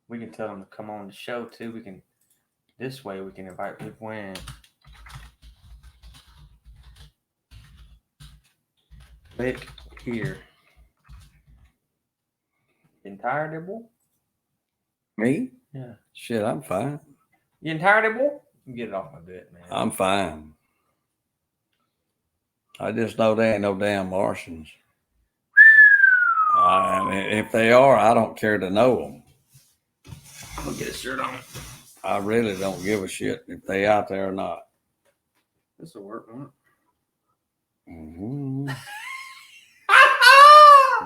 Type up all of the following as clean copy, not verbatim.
We can tell them to come on the show too. We can this way we can invite people in. Click here. You tired, there, boy? Me? Yeah. Shit, I'm fine. You tired, there, boy? Get it off my butt, man. I'm fine. I just know they ain't no damn Martians. I mean, if they are, I don't care to know them. I'm gonna get a shirt on. I really don't give a shit if they out there or not. This will work, won't it? Mm-hmm.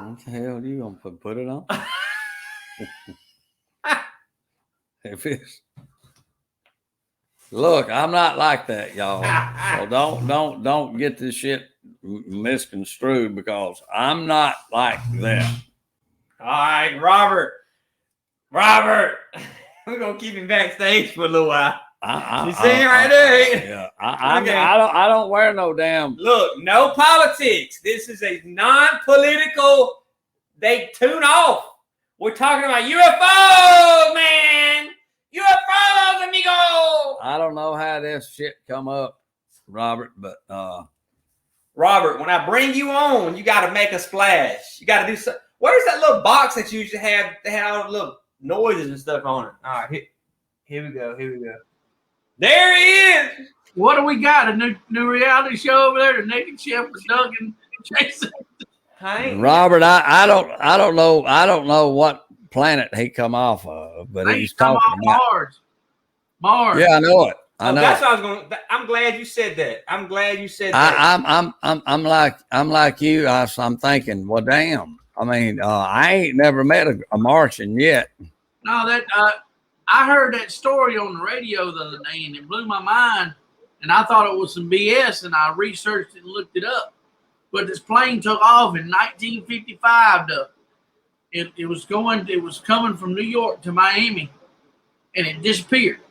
What the hell are you gonna put it on? If it's look, I'm not like that, y'all. So don't get this shit misconstrued because I'm not like that. All right, Robert. We're gonna keep him backstage for a little while. You see him right there? Yeah, I don't wear no damn. Look, no politics. This is a non-political. They tune off. We're talking about UFOs, man. UFOs, amigo. I don't know how this shit come up, Robert, but Robert, when I bring you on, you got to make a splash. You got to do something. Where's that little box that you used to have? They had all the little noises and stuff on it. All right, here we go. There he is. What do we got? A new reality show over there? The Naked Chef with Doug and Jason. Robert, I don't know what planet he come off of, but he's talking about Mars. Yeah, I know it. I know. That's what I was going. I'm glad you said that. I'm like you. I'm thinking, well, damn. I mean, I ain't never met a Martian yet. No, that I heard that story on the radio the other day, and it blew my mind. And I thought it was some BS, and I researched it and looked it up. But this plane took off in 1955. It was coming from New York to Miami, and it disappeared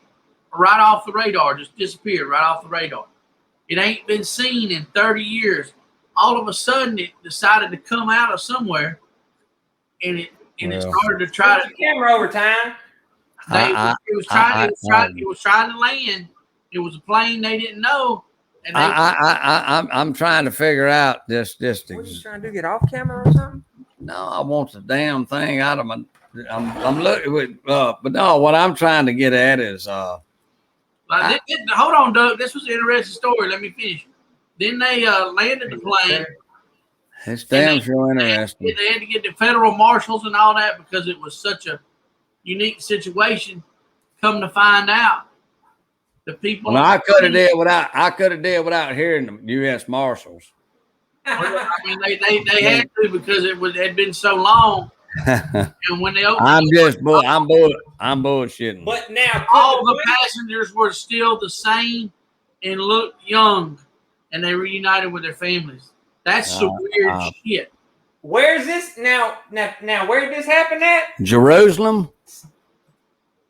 right off the radar. Just disappeared right off the radar. It ain't been seen in 30 years. All of a sudden, it decided to come out of somewhere, and it started to try to camera over time. It was trying to land. It was a plane they didn't know. And I'm trying to figure out this. What are you trying to do? Get off camera or something? No, I want the damn thing out of my. I'm looking with, but no, what I'm trying to get at is. Hold on, Doug. This was an interesting story. Let me finish. Then they landed the plane. It's damn sure interesting. They had to get the federal marshals and all that because it was such a unique situation. Come to find out, the people. Well, I could have did without hearing the U.S. Marshals. I mean, they had to because it had been so long. And when they opened, I'm bullshitting. But now all the passengers were still the same and looked young, and they reunited with their families. That's some weird shit. Where's this now? Where did this happen at? Jerusalem.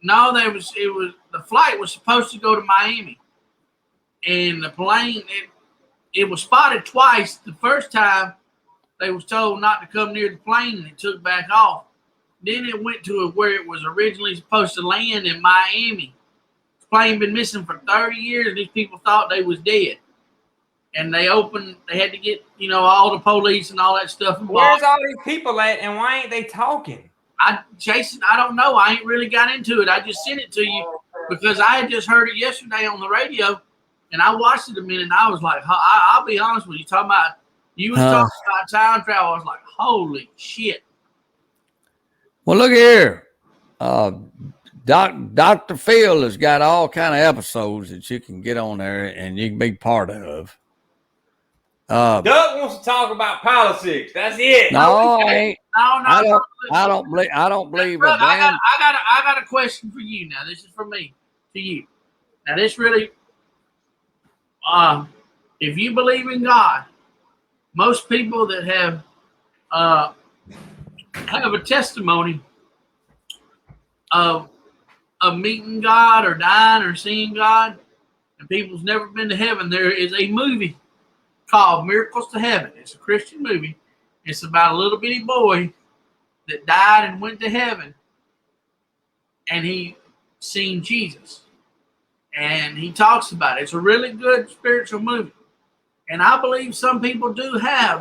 No, the flight was supposed to go to Miami, and the plane it was spotted twice. The first time they was told not to come near the plane, and it took back off. Then it went to where it was originally supposed to land in Miami. The plane been missing for 30 years. These people thought they was dead, and they had to get all the police and all that stuff involved. Where's all these people at, and why ain't they talking? Jason, I don't know. I ain't really got into it. I just sent it to you because I had just heard it yesterday on the radio, and I watched it a minute, and I was like, I'll be honest with you. Talking about time travel, I was like, holy shit. Well, look here. Dr. Phil has got all kind of episodes that you can get on there and you can be part of. Doug wants to talk about politics. That's it. No, I ain't. No, I don't believe it. I got a question for you now. This is for me to you. Now this really, if you believe in God, most people that have a testimony of meeting God or dying or seeing God, and people's never been to heaven. There is a movie called Miracles to Heaven. It's a Christian movie. It's about a little bitty boy that died and went to heaven. and he seen Jesus. And he talks about it. It's a really good spiritual movie. And I believe some people do have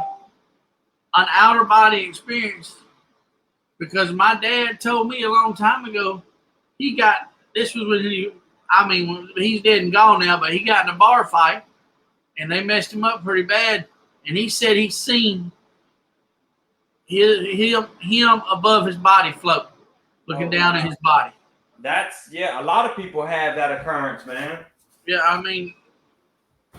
an outer body experience, because my dad told me a long time ago, this was when he's dead and gone now, but he got in a bar fight and they messed him up pretty bad. And he said he seen him above his body floating, looking down at his body. A lot of people have that occurrence, man. Yeah, I mean,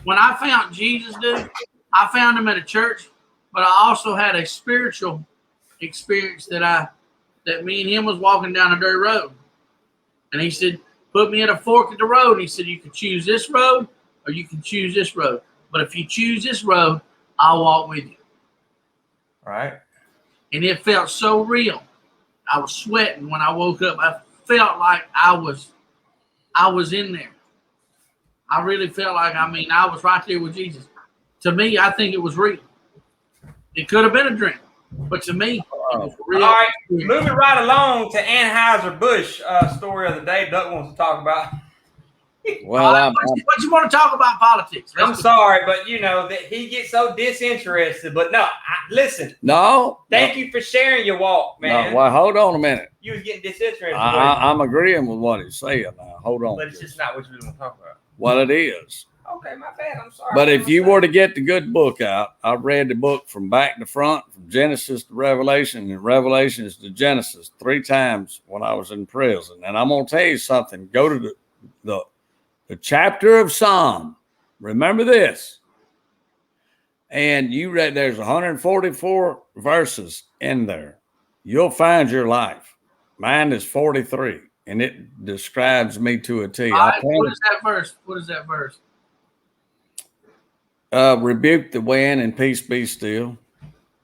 when I found Jesus, dude, I found him at a church, but I also had a spiritual experience that me and him was walking down a dirt road. And he said, put me at a fork at the road. And he said, you can choose this road or you can choose this road. But if you choose this road, I'll walk with you. Right. And it felt so real. I was sweating when I woke up. I felt like I was in there. I really felt like, I was right there with Jesus. To me, I think it was real. It could have been a dream, but to me, it was real. All right, moving right along to Anheuser-Busch story of the day Doug wants to talk about. Well, what you want to talk about politics? I'm sorry, but that he gets so disinterested. But no, listen. No. Thank you for sharing your walk, man. No, well, hold on a minute. You was getting disinterested. I'm agreeing with what he's saying now. Hold on. But it's just not what you want to talk about. Well, it is. Okay, my bad. I'm sorry. But if you were to get the good book out, I read the book from back to front, from Genesis to Revelation, and Revelations to Genesis 3 times when I was in prison. And I'm going to tell you something. Go to the chapter of Psalm. Remember this. And you read, there's 144 verses in there. You'll find your life. Mine is 43, and it describes me to a T. What is that verse? What is that verse? Rebuke the wind and peace be still.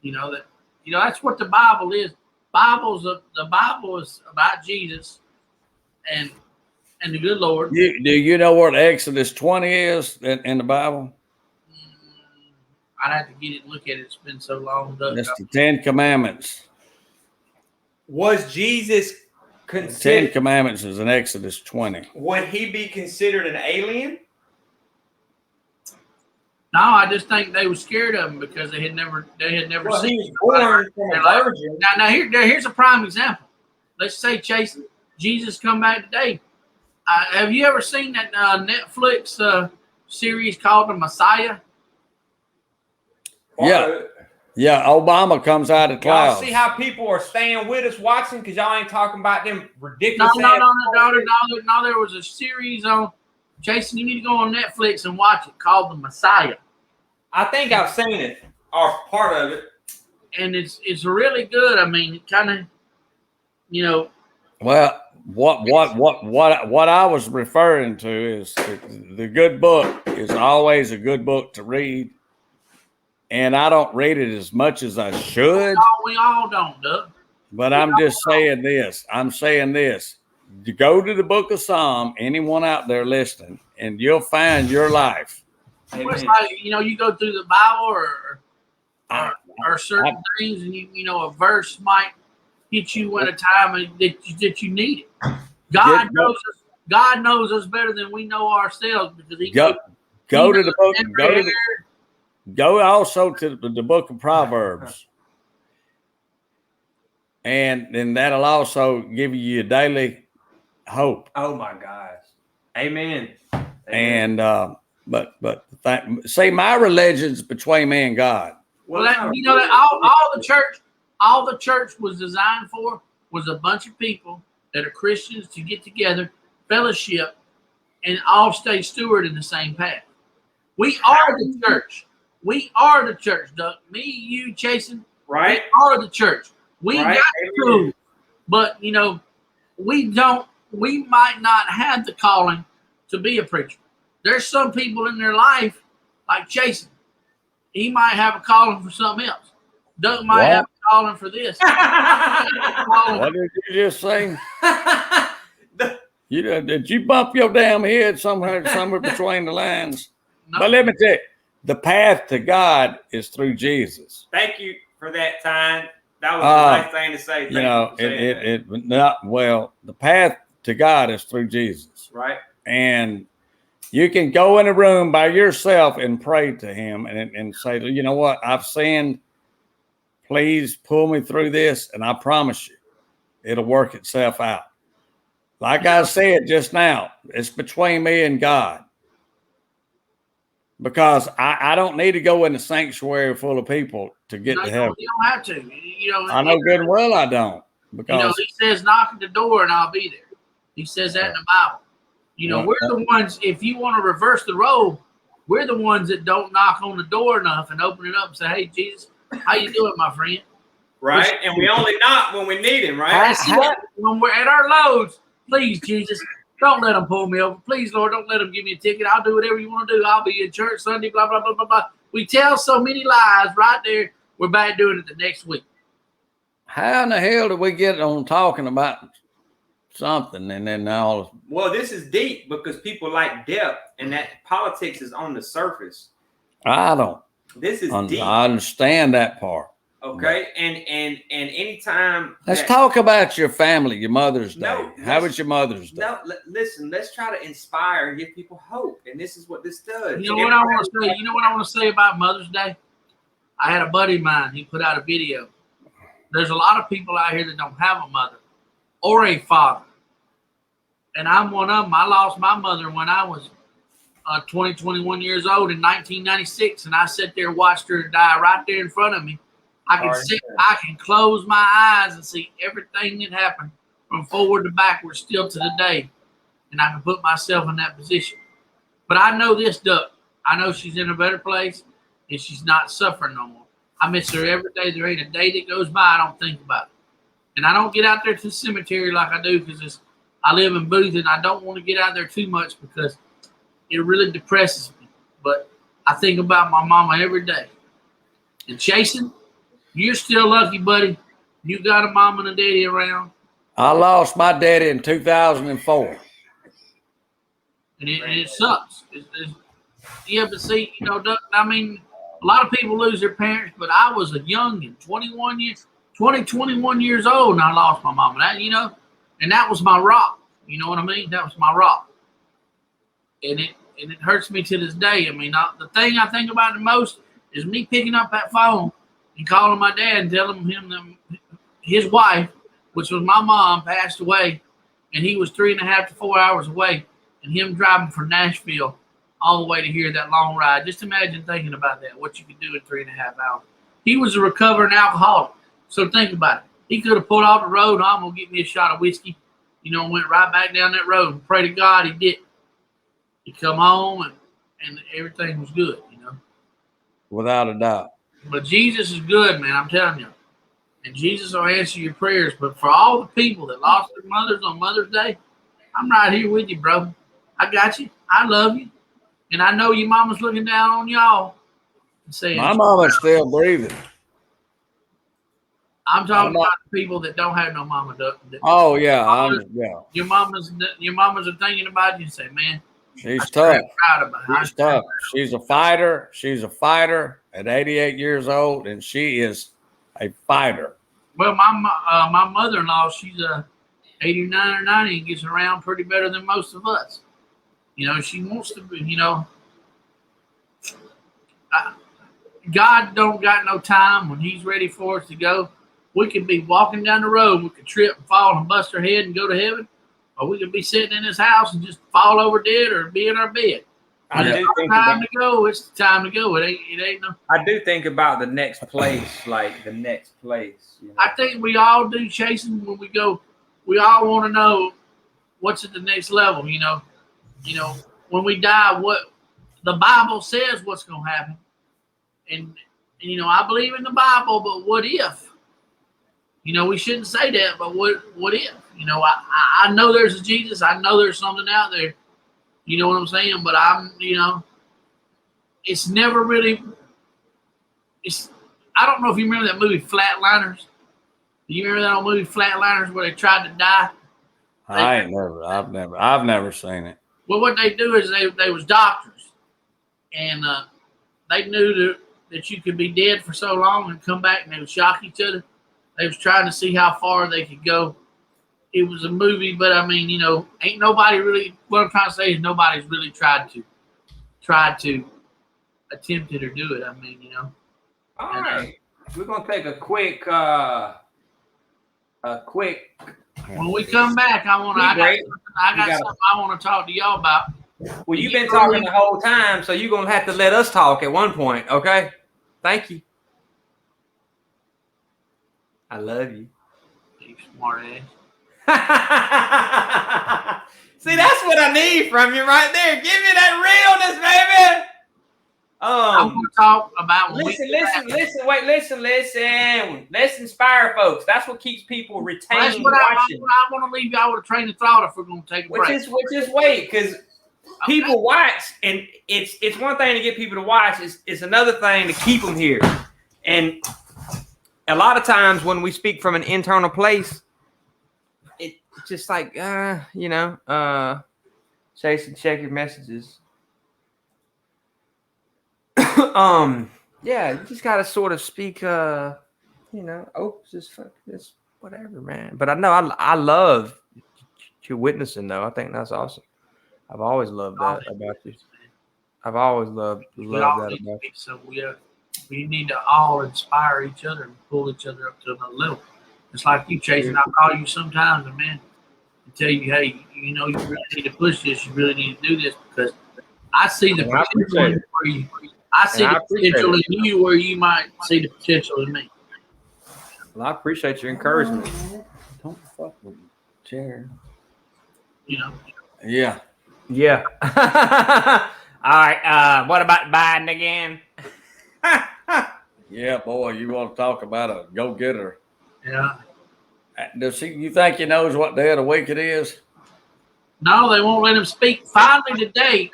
That's what the Bible is. The Bible is about Jesus and the good Lord. Do you know what Exodus 20 is in the Bible? I'd have to get it and look at it. It's been so long. That's the 10 Commandments. Was Jesus 10 Commandments is in Exodus 20. Would he be considered an alien? No, I just think they were scared of him because they had never Well, seen he was born from a virgin. Now here's a prime example. Let's say Jesus come back today. Have you ever seen that Netflix series called The Messiah? Yeah, Obama comes out of clouds. Y'all see how people are staying with us watching because y'all ain't talking about them ridiculous. No. There was a series on Jason. You need to go on Netflix and watch it called The Messiah. I think I've seen it or part of it, and it's really good. I mean, kind of, Well, what I was referring to is the good book is always a good book to read. And I don't read it as much as I should. We all don't, Doug. But I'm just saying this. I'm saying this. You go to the book of Psalm, anyone out there listening, and you'll find your life. Well, it's like, you go through the Bible or certain things, and a verse might hit you at a time that you need it. God knows us better than we know ourselves because He go to the book. Go also to the book of Proverbs. And then that'll also give you your daily hope. Oh my gosh. Amen. And but see, my religion's between me and God. Well, all the church was designed for was a bunch of people that are Christians to get together, fellowship, and all stay steward in the same path. We are the church. We are the church, Doug. Me, you, Jason. Right. We are the church. We got the tools, but we don't. We might not have the calling to be a preacher. There's some people in their life, like Jason. He might have a calling for something else. Doug might have a calling for this. What did you just say? Did you bump your damn head somewhere between the lines? No. But let me tell you, the path to God is through Jesus. Thank you for that time. That was a nice thing to say. The path to God is through Jesus. Right. And you can go in a room by yourself and pray to him and say, you know what, I've sinned. Please pull me through this. And I promise you, it'll work itself out. Like I said just now, it's between me and God. Because I don't need to go in the sanctuary full of people to get to heaven. You don't have to. I know good and well I don't. Because he says, knock at the door and I'll be there. He says that in the Bible. We're the ones, if you want to reverse the role, we're the ones that don't knock on the door enough and open it up and say, hey, Jesus, how you doing, my friend? Right. And we only knock when we need him, right? When we're at our lows, please, Jesus, don't let them pull me over. Please, Lord, don't let them give me a ticket. I'll do whatever you want to do. I'll be in church Sunday, blah, blah, blah, blah, blah. We tell so many lies right there. We're back doing it the next week. How in the hell did we get on talking about something and then all? Well, this is deep because people like depth, and that politics is on the surface. I don't. This is deep. I understand that part. Okay, and anytime. Let's talk about your family, your Mother's Day. No, how was your Mother's Day? No, listen. Let's try to inspire and give people hope, and this is what this does. You know what I want to say? You know what I want to say about Mother's Day? I had a buddy of mine. He put out a video. There's a lot of people out here that don't have a mother or a father, and I'm one of them. I lost my mother when I was 21 years old in 1996, and I sat there and watched her die right there in front of me. I can close my eyes and see everything that happened from forward to backward still to the day. And I can put myself in that position. But I know this duck. I know she's in a better place and she's not suffering no more. I miss her every day. There ain't a day that goes by I don't think about it. And I don't get out there to the cemetery like I do because I live in Booth and I don't want to get out there too much because it really depresses me. But I think about my mama every day. And Chasen, you're still lucky, buddy. You got a mom and a daddy around. I lost my daddy in 2004. And it sucks. Yeah, but see, Doug, I mean, a lot of people lose their parents, but I was a youngin', 21 years old, and I lost my mom. And that was my rock. You know what I mean? That was my rock. And it hurts me to this day. I mean, the thing I think about the most is me picking up that phone and calling my dad and telling him that his wife, which was my mom, passed away, and he was 3.5 to 4 hours away, and him driving from Nashville all the way to here, that long ride. Just imagine thinking about that, what you could do in 3.5 hours. He was a recovering alcoholic, so think about it. He could have pulled off the road, I'm going to get me a shot of whiskey, and went right back down that road and pray to God he didn't. He come home, and everything was good, Without a doubt. But Jesus is good, man, I'm telling you. And Jesus will answer your prayers. But for all the people that lost their mothers on Mother's Day, I'm right here with you, bro. I got you. I love you. And I know your mama's looking down on y'all and saying, my mama's still breathing. I'm talking about the people that don't have no mama. Oh, yeah. Your mamas are thinking about you and say, man, she's tough. She's tough. She's a fighter. She's a fighter at 88 years old, and she is a fighter. Well, my mother-in-law, she's 89 or 90 and gets around pretty better than most of us. She wants to be, God don't got no time when he's ready for us to go. We could be walking down the road. We could trip and fall and bust our head and go to heaven. Or we could be sitting in this house and just fall over dead or be in our bed. When it's time to go, it's the time to go. It ain't no. I do think about the next place, like the next place. I think we all do, chasing when we go. We all want to know what's at the next level. When we die, what the Bible says what's going to happen. And I believe in the Bible, but what if? We shouldn't say that, but what if? I know there's a Jesus. I know there's something out there. You know what I'm saying? But it's never really, I don't know if you remember that movie Flatliners. Do you remember that old movie Flatliners where they tried to die? I've never seen it. Well, what they do is they was doctors, and they knew that you could be dead for so long and come back and they would shock each other. They was trying to see how far they could go it was a movie, but I mean, ain't nobody really. What I'm trying to say is nobody's really tried to attempt it or do it. I mean, All right, we're gonna take a quick. When we come back, I got something I want to talk to y'all about. Well, you've been talking the whole time, so you're gonna have to let us talk at one point, okay? Thank you. I love you. You smart ass. See, that's what I need from you right there. Give me that realness, baby. I'm gonna talk about. Listen. Let's inspire folks. That's what keeps people retained. That's what I want to leave y'all with a train of thought if we're gonna take a break. Which is wait, because people watch, and it's one thing to get people to watch. It's another thing to keep them here. And a lot of times when we speak from an internal place, it's just like chase and check your messages. Yeah, you just gotta sort of speak just fuck this, whatever, man. But I know I love your witnessing though. I think that's awesome. I've always loved that about you. I've always loved that about you. So we need to all inspire each other and pull each other up to another level. It's like you, Chasing. I'll call you sometimes, and man, and tell you, hey, you really need to push this. You really need to do this because I see the potential in you. I see the potential in you where you might see the potential in me. Well, I appreciate your encouragement. Don't fuck with the chair. Yeah. All right. What about Biden again? Yeah, boy, you want to talk about a go-getter. Yeah. You think he knows what day of the week it is? No, they won't let him speak. Finally today,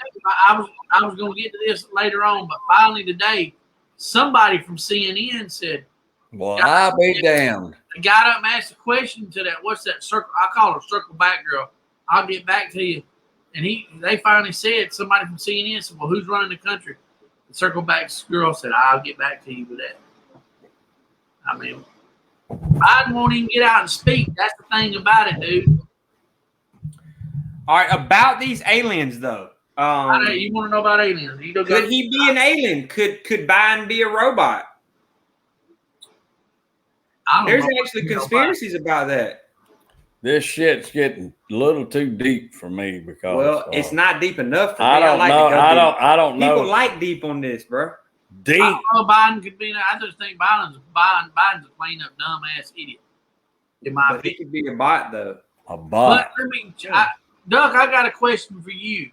I was going to get to this later on, but finally today, somebody from CNN said, "Well, I'll be damned." They got up and asked a question to that. What's that circle? I call her circle back girl. I'll get back to you. And they finally said, somebody from CNN said, "Well, who's running the country?" The circle back girl said, "I'll get back to you with that." I mean, Biden won't even get out and speak. That's the thing about it, dude. All right, about these aliens, though. You want to know about aliens? Could he be an alien? Could Biden be a robot? There's actually conspiracies about that. This shit's getting a little too deep for me because it's not deep enough for me. I don't know. People like deep on this, bro. Deep. I don't know Biden could be. I just think Biden's a plain up dumb ass idiot. But he could be a bot though. A bot. But, Duck, I got a question for you,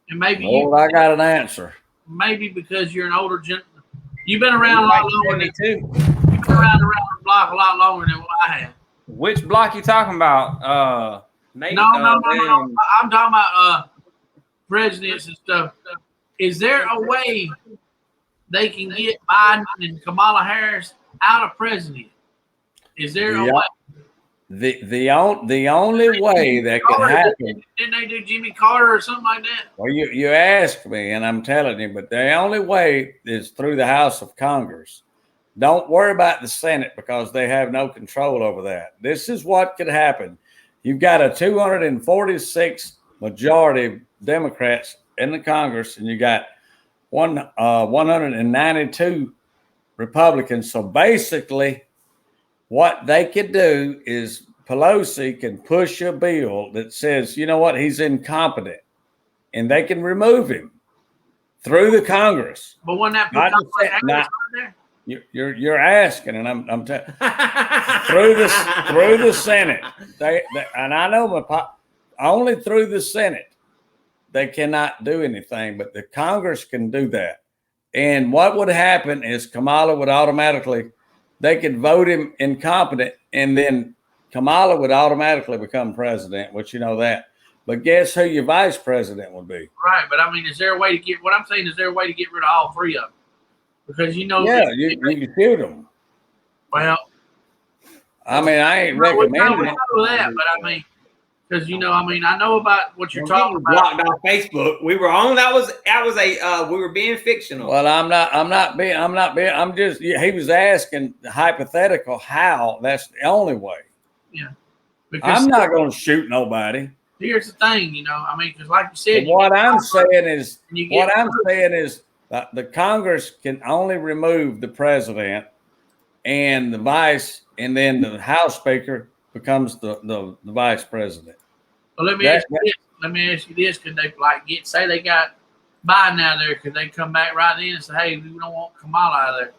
and maybe I got an answer. Maybe because you're an older gentleman, you've been around a lot longer than too. You've been around the block a lot longer than what I have. Which block you talking about? No. I'm talking about presidents and stuff. Is there a way they can get Biden and Kamala Harris out of president? Is there a way? The only way that can happen. Didn't they do Jimmy Carter or something like that? Well, you asked me, and I'm telling you, but the only way is through the House of Congress. Don't worry about the Senate because they have no control over that. This is what could happen. You've got a 246 majority Democrats in the Congress, and you got 192 Republicans. So basically, what they could do is Pelosi can push a bill that says, you know what, he's incompetent, and they can remove him through the Congress. But when that you're asking, and I'm through the Senate, they and I know only through the Senate they cannot do anything, but the Congress can do that. And what would happen is Kamala would automatically. They could vote him incompetent, and then Kamala would automatically become president, which you know that. But guess who your vice president would be? Right, but I mean, is there a way to get? What I'm saying is there a way to get rid of all three of them? Because you you can shoot them. Well, I mean, I ain't recommending it. That, but I mean, because I know about what you're talking about. Blocked on Facebook. We were on. That was we were being fictional. Well, I'm not being. I'm just. He was asking hypothetical how. That's the only way. Yeah. Because I'm not going to shoot nobody. here's the thing, you know. I mean, because like you said, What I'm saying is hurt. that the Congress can only remove the president and the vice, and then the House Speaker becomes the vice president. Well, let me ask you this. Let me ask you this: could they say they got Biden out there? Could they come back right then and say, "Hey, we don't want Kamala out there,"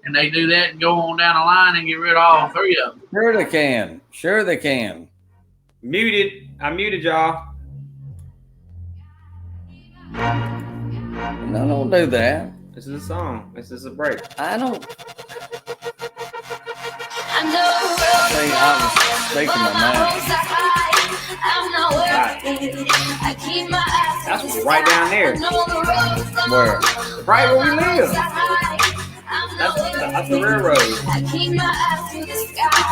and they do that and go on down the line and get rid of all three of them? Sure they can. Sure they can. Muted. I muted y'all. No, don't do that. This is a song. This is a break. I don't. I was speaking my mind. That's right down there. Where? Right where we live. That's the railroad.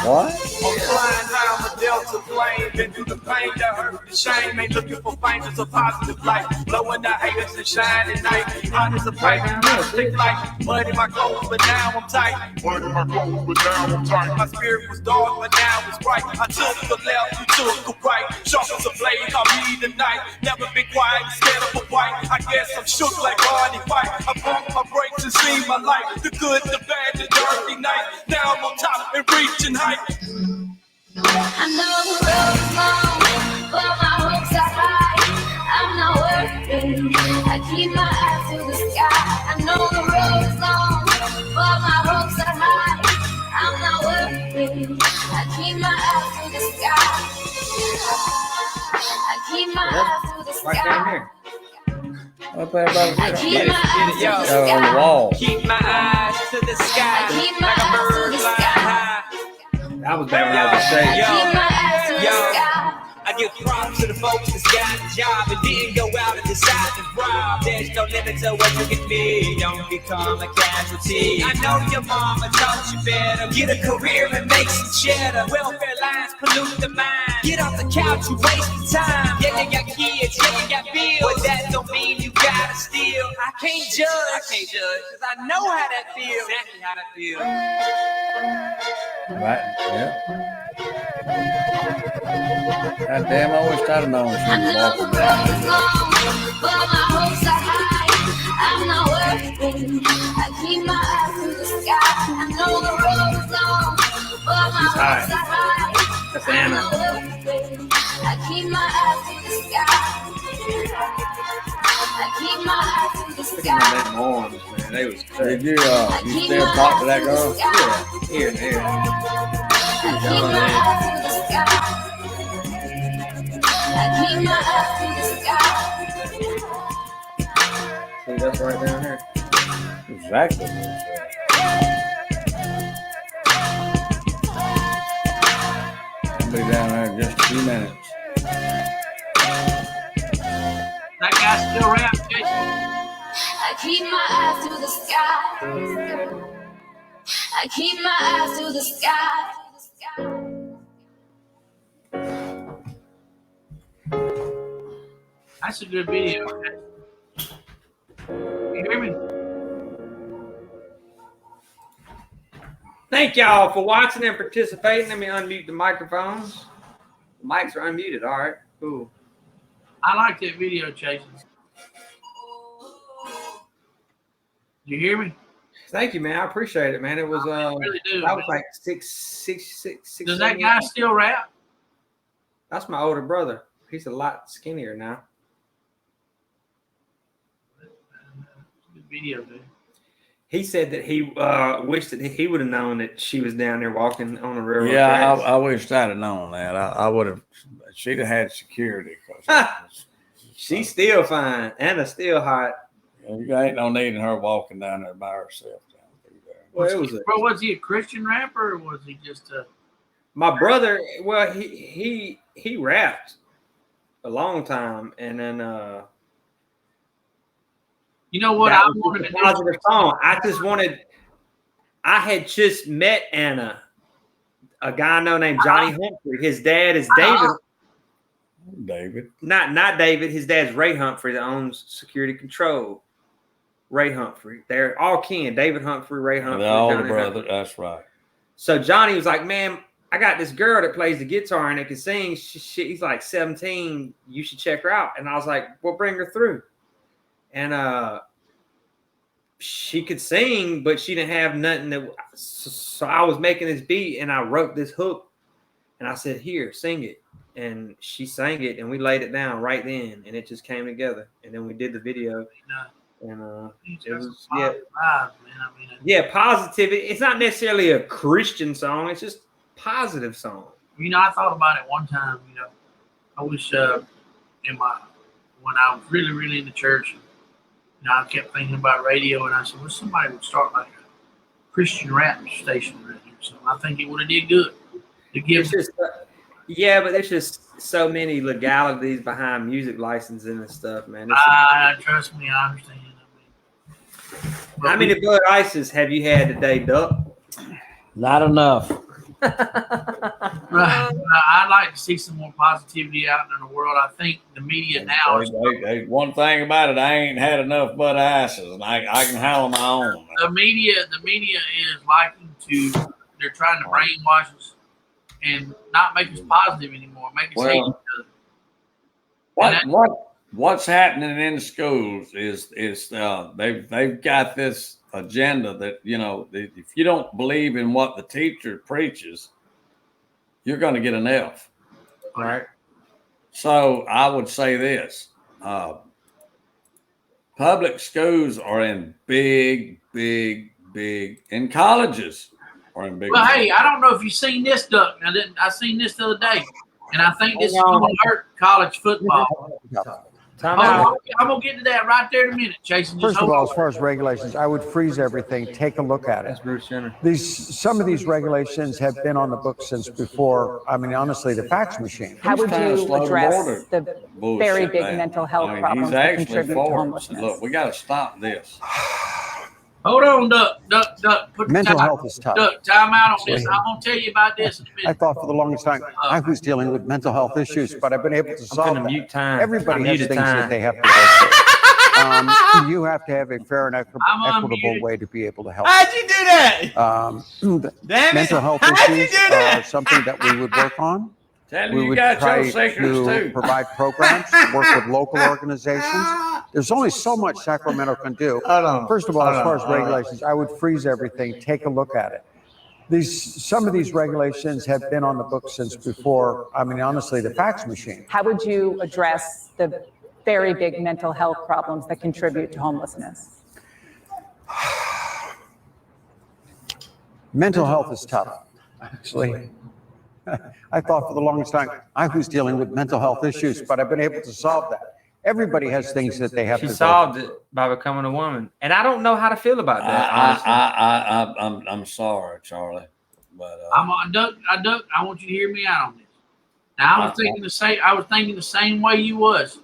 What? I'm flying high on the Delta plane. Been through the pain, the hurt, the shame. Ain't looking for fame, it's a positive light. Blowing the haters and shining night. Hot as a pipe, thick like mud in my clothes, but now I'm tight. Mud in my clothes, but now I'm tight. My spirit was dark, but now it's bright. I took the left, you took the right. Sharp as a blade, call me tonight. Never been quiet, scared of a fight. I guess I'm shook like Barney Fight. I pump my brakes and see my light. The good, the bad, the dirty night. Now I'm on top and reaching height. I know the road is long, but my hopes are high. I'm not worried. I keep my eyes to the sky. I know the road is long, but my hopes are high. I'm not worried. I keep my eyes to the sky. I keep my eyes to the sky. Right down there. Up there by I keep my eyes to the sky. on the wall. Keep my eyes to the sky. I keep my Like a eyes to bird the flying sky. high. That was back when I was a I state. keep my eyes to the sky. I give props to the folks that's got a job and didn't go out and decide to rob. There's no limit to what you can be. Don't become a casualty. I know your mama taught you better. Get a career and make some cheddar. Welfare lines pollute the mind. Get off the couch, you wasting time. Yeah, you got kids, yeah, you got bills. But that don't mean you gotta steal. I can't judge, cause I know how that feels. Exactly how that feels. Right. Yeah. God damn, I always tried to know when she I was know the walking road down. is long, but my hopes are high. I'm not worried. I keep my eyes to the sky. I know the road is long, but my hopes are high. That's I'm Anna. not worried. I keep my eyes to the sky. I keep my eyes to the Look at sky. them arms, man. They was Did crazy. you I you keep still my talk to eyes that to the girl? sky. Yeah, here and there. I keep my eyes to the sky. I keep my eyes to the sky. See, that's right down there. Exactly. what it said. I'll be down there in just a few minutes. That guy still rap, Jason. I keep my eyes to the sky. I keep my eyes to the sky. That's a good video. You hear me? Thank y'all for watching and participating. Let me unmute the microphones. The mics are unmuted. All right, cool. I like that video, Jason. You hear me? Thank you, man. I appreciate it, man. It was I really do. that was like six. Does that 7 guy years. still rap? That's my older brother. He's a lot skinnier now. Good video, dude. He said that he wished that he would have known that she was down there walking on the railroad. Yeah, tracks. I wished I'd have known that. I would have. She'd have had security. 'Cause She's still fine. Anna's still hot. you ain't no need in her walking down there by herself down through there. Well, it was a, Bro, was he a Christian rapper or was he just a? my brother. Well, he rapped a long time, and then You know what that I was wanted just to a do? positive song. I had just met Anna, a guy I know named Johnny Humphrey. His dad is David. David. Not David. His dad's Ray Humphrey that owns Security Control. Ray Humphrey. They're all kin. David Humphrey, Ray Humphrey. The older Johnny brother. Humphrey. That's right. So Johnny was like, man, I got this girl that plays the guitar and that can sing. She's like 17. You should check her out. And I was like, well, bring her through. And she could sing, but she didn't have nothing that. So I was making this beat and I wrote this hook and I said, here, sing it. And she sang it and we laid it down right then and it just came together. And then we did the video. And it was, yeah. Yeah, positive. It's not necessarily a Christian song. It's just a positive song. You know, I thought about it one time. You know, I was when I was really, really in the church. You know, I kept thinking about radio, and I said, "Well, somebody would start like a Christian rap station right here." So I think it would have did good to give. Yeah, but there's just so many legalities behind music licensing and stuff, man. Trust me, I understand. How many Bud Ices have you had today, Duck? Not enough. I'd like to see some more positivity out in the world. I think the media now. One thing about it, I ain't had enough Bud Ices, and I can handle my own. The media is liking to. They're trying to brainwash us and not make us positive anymore. Make us hate each other. What's happening in schools is they've got this agenda that, you know, if you don't believe in what the teacher preaches, you're going to get an F. All right. So I would say this: public schools are in big, and colleges are in big. Well, hey, I don't know if you've seen this, Duck. I seen this the other day, and I think this is going to hurt college football. I'm going to get to that right there in a minute, Jason. First of all, as far as regulations, I would freeze everything, take a look at it. That's Bruce Jenner. Some of these regulations have been on the books since before, I mean, honestly, the fax machine. How would you address the very big mental health problems that contribute to homelessness? Look, we got to stop this. Hold on, Duck. Put mental health is tough. Duck, time out on this. I'm going to tell you about this in a minute. I thought for the longest time I was dealing with mental health issues, but I've been able to solve them. Everybody has things that they have to go through. You have to have a fair and equitable way to be able to help. How'd you do that? Damn mental health issues are something that we would work on. We would try to provide programs, work with local organizations. There's only so much Sacramento can do. First of all, as far as regulations, I would freeze everything, take a look at it. Some of these regulations have been on the books since before, I mean, honestly, the fax machine. How would you address the very big mental health problems that contribute to homelessness? Mental health is tough, actually. I thought for the longest time I was dealing with mental health issues, but I've been able to solve that. Everybody has things that they have to. She solved it by becoming a woman, and I don't know how to feel about that. I'm sorry, Charlie, but Duck. I want you to hear me out on this. Now I was thinking the same way you was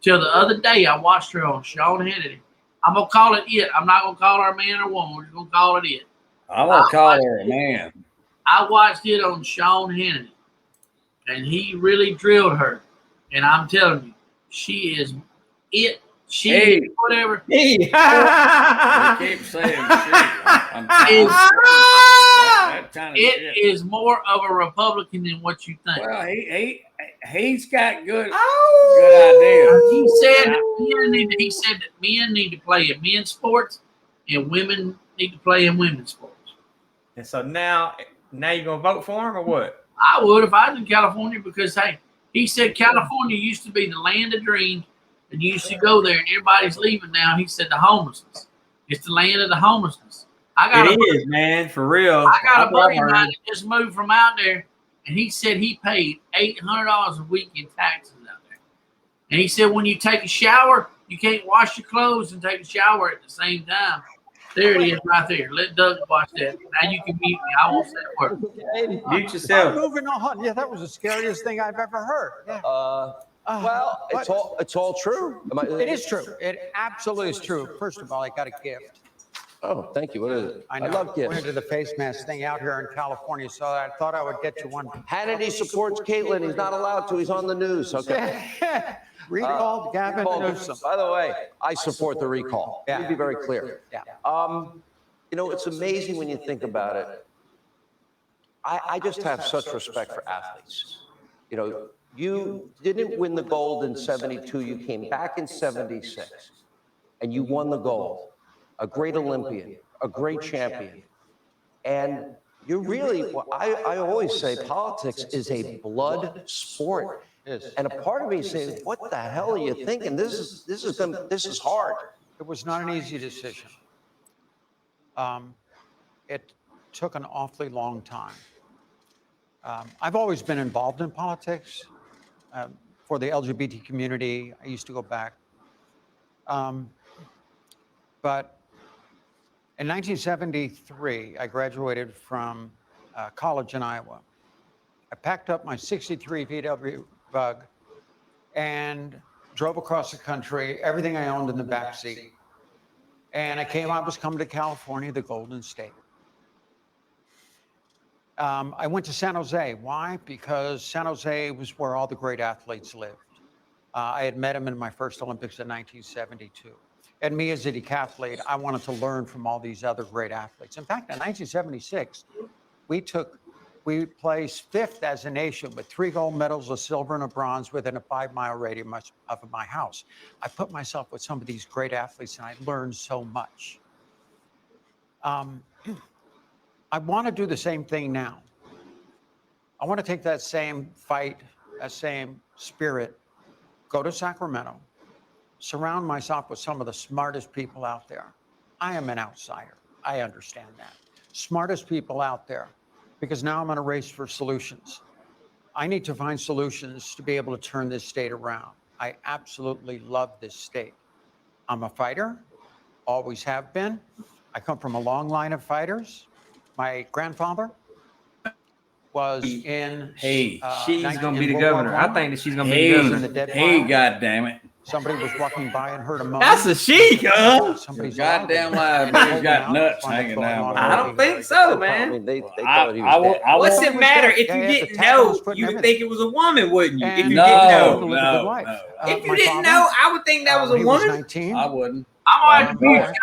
till the other day. I watched her on Sean Hannity. I'm gonna call it it. I'm not gonna call her a man or woman. We're just gonna call it it. I'm gonna call her a man. I watched it on Sean Hannity, and he really drilled her. And I'm telling you, she is it. She is whatever. You keep saying it is more of a Republican than what you think. Well, he's got good ideas. He said that men need to play in men's sports, and women need to play in women's sports. And so now you're gonna vote for him or what? I would if I was in California because hey, he said California used to be the land of dreams, and you used to go there, and everybody's leaving now. He said the homelessness. It's the land of the homelessness. It is, man, for real. I got a buddy of mine that just moved from out there, and he said he paid $800 a week in taxes out there. And he said when you take a shower, you can't wash your clothes and take a shower at the same time. There it is right there. Let Doug watch that. Now you can mute me. I won't say a word. Mute yourself. Moving on. Yeah, that was the scariest thing I've ever heard. Yeah. Well, it's all true. It is true. It absolutely is true. First of all, I got a gift. Oh, thank you. What is it? I know. love gifts. Went into the face mask thing out here in California, so I thought I would get you one. Hannity supports Caitlin. He's not allowed to. He's on the news. Okay. Recall Gavin Newsom. By the way, I support the recall. Let me be very clear. Yeah. You know, it's amazing when you think about it. I just have such respect for athletes. You know, you didn't win the gold in 72. You came back in 76 and you won the gold. A great Olympian, a great champion. And you really, well, I always say politics is a blood sport. And a part of me is saying, what the hell are you thinking? This is hard. It was not an easy decision. It took an awfully long time. I've always been involved in politics for the LGBT community. I used to go back. But in 1973, I graduated from college in Iowa. I packed up my 63 VW Bug and drove across the country, everything I owned in the back seat. And I was coming to California, the Golden State. I went to San Jose. Why? Because San Jose was where all the great athletes lived. I had met them in my first Olympics in 1972. And me as a decathlete, I wanted to learn from all these other great athletes. In fact, in 1976, we placed 5th as a nation with 3 gold medals, a silver and a bronze within a 5-mile radius of my house. I put myself with some of these great athletes and I learned so much. I want to do the same thing now. I want to take that same fight, that same spirit, go to Sacramento, surround myself with some of the smartest people out there. I am an outsider. I understand that. Smartest people out there, because now I'm on a race for solutions. I need to find solutions to be able to turn this state around. I absolutely love this state. I'm a fighter, always have been. I come from a long line of fighters. My grandfather was in. She's going to be the governor. I think that she's going to be the governor. Hey, God damn it. Somebody was walking by and heard a moan. That's a she, huh? Somebody's goddamn lie. He's got nuts hanging out. I don't think so, man. I mean, they thought he was dead. What's it matter if you didn't know? You would think it was a woman, wouldn't you? If you didn't No. know. If you didn't know, I would think that was a woman. 19. I wouldn't. I'm on the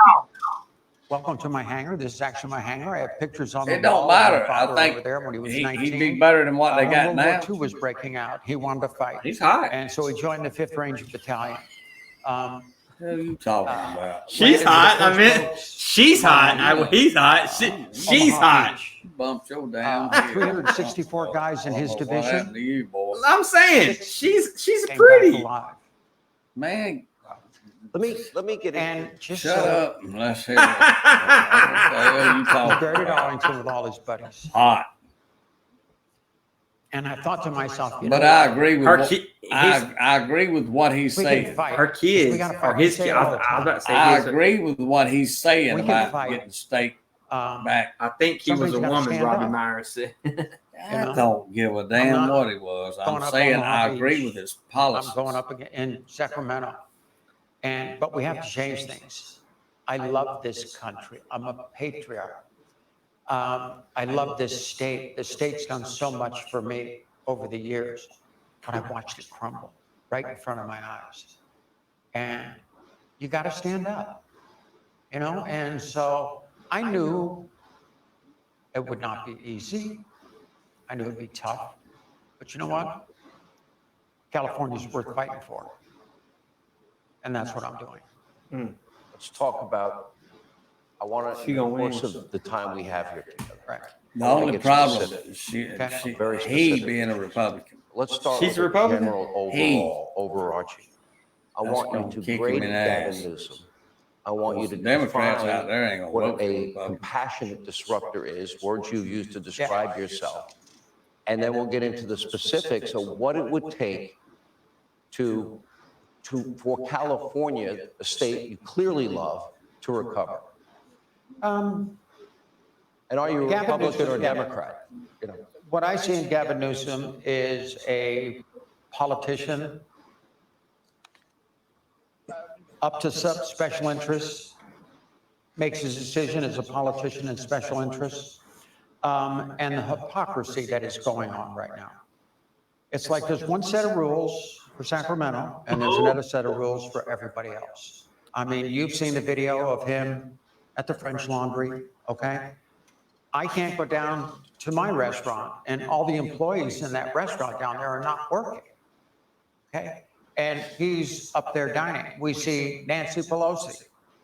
Welcome to my hangar. This is actually my hangar. I have pictures on the It don't wall of my matter. I father think over there when he was 19. he'd be better than what they got World now. War II was breaking out. He wanted to fight. He's hot. And so he joined the 5th Ranger Battalion. What are you talking about? She's hot. I mean, she's hot. He's hot. She's hot. Bumped your damn 364 guys in his What division. happened to you, boy? I'm saying she's came pretty. back alive. Man, Let me get in. And just shut so up and let's hear it. What the hell you he talking buried about? Arlington with all his buddies. Hot. And I thought to myself, But I agree with Her I agree with what he's we can saying. fight. Her kids We gotta are fight. his We say kids. it I all the was time. about to say I his. agree with what he's saying We can about fight. getting state Um, back. I think he was a Somebody's gotta woman, stand Robbie up. Myers said. I don't give a damn not what he was. going I'm up saying on I Long agree Beach. with his I'm policies. going up again in Sacramento. But we have to change things. I love this country. I'm a patriot. I love this state. The state's done so much for me over the years, but I've watched it crumble right in front of my eyes. And you got to stand up, you know? And so I knew it would not be easy. I knew it'd be tough. But you know what? California's worth fighting for. And that's what I'm doing. Let's talk about, I want to, She in gonna the win. course of the time we have here together. Right. The I wanna only get problem specific. is Very he specific. being a Republican. Let's start She's with a the Republican? general He. overall, overarching. I That's want gonna you to kick him grade in the Gavin ass. Newsom. I want you to The Democrats define out there ain't gonna vote what for a Republican. compassionate disruptor is, words you use to describe yourself. And then we'll get into the specifics of what it would take for California, a state you clearly love, to recover. And are you a Gavin Republican or Newsom, Democrat? You know, What I see in Gavin Newsom is a politician up to special interests, makes his decision as a politician in special interests, and the hypocrisy that is going on right now. It's like there's one set of rules for Sacramento, and there's another set of rules for everybody else. I mean, you've seen the video of him at the French Laundry, okay? I can't go down to my restaurant, and all the employees in that restaurant down there are not working. Okay? And he's up there dining. We see Nancy Pelosi.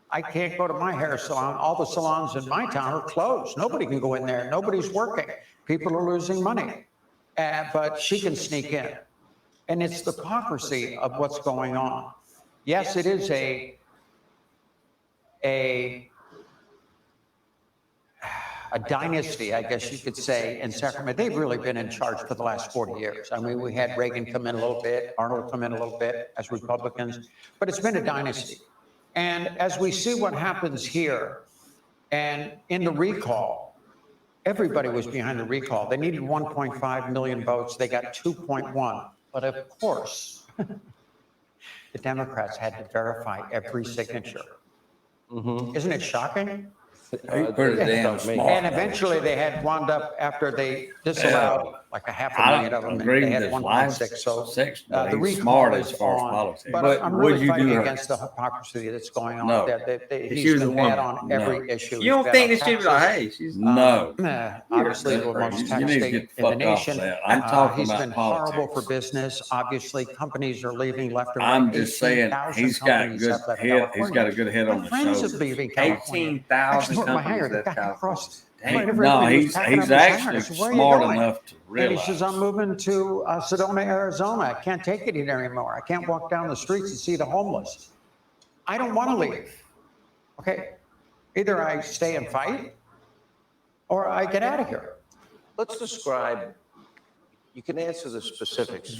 I can't go to my hair salon. All the salons in my town are closed. Nobody can go in there. Nobody's working. People are losing money. But she can sneak in. And it's the hypocrisy of what's going on. Yes, it is a dynasty, I guess you could say, in Sacramento. They've really been in charge for the last 40 years. I mean, we had Reagan come in a little bit, Arnold come in a little bit as Republicans, but it's been a dynasty. And as we see what happens here and in the recall, everybody was behind the recall. They needed 1.5 million votes. They got 2.1. But of course, the Democrats had to verify every signature. Isn't it shocking? He's pretty damn smart. And eventually they had wound up, after they disallowed like a 500,000 of them, and they had 1.6. So the recall is on. But I'm really fighting against the hypocrisy that's going on. No. He's been bad on every issue. You don't think this should be like, hey, she's No. Obviously, the most tax state in the nation. I'm talking He's about been politics. horrible for business. Obviously, companies are leaving left and right. I'm just saying, 18,000 he's got companies good have left head. He's California. got a good head on My the friends are shoulders. leaving California. 18,000 I my hair. companies The left guy California. across. Dang. Right, No, everybody was he's packing up his hair. actually I said, "Where are you smart going?" enough to And he realize. says, I'm moving to Sedona, Arizona. I can't take it here anymore. I can't walk down the streets and see the homeless. I don't want to leave. Okay. Either I stay and fight or I get out of here. Let's describe, you can answer the specifics. She's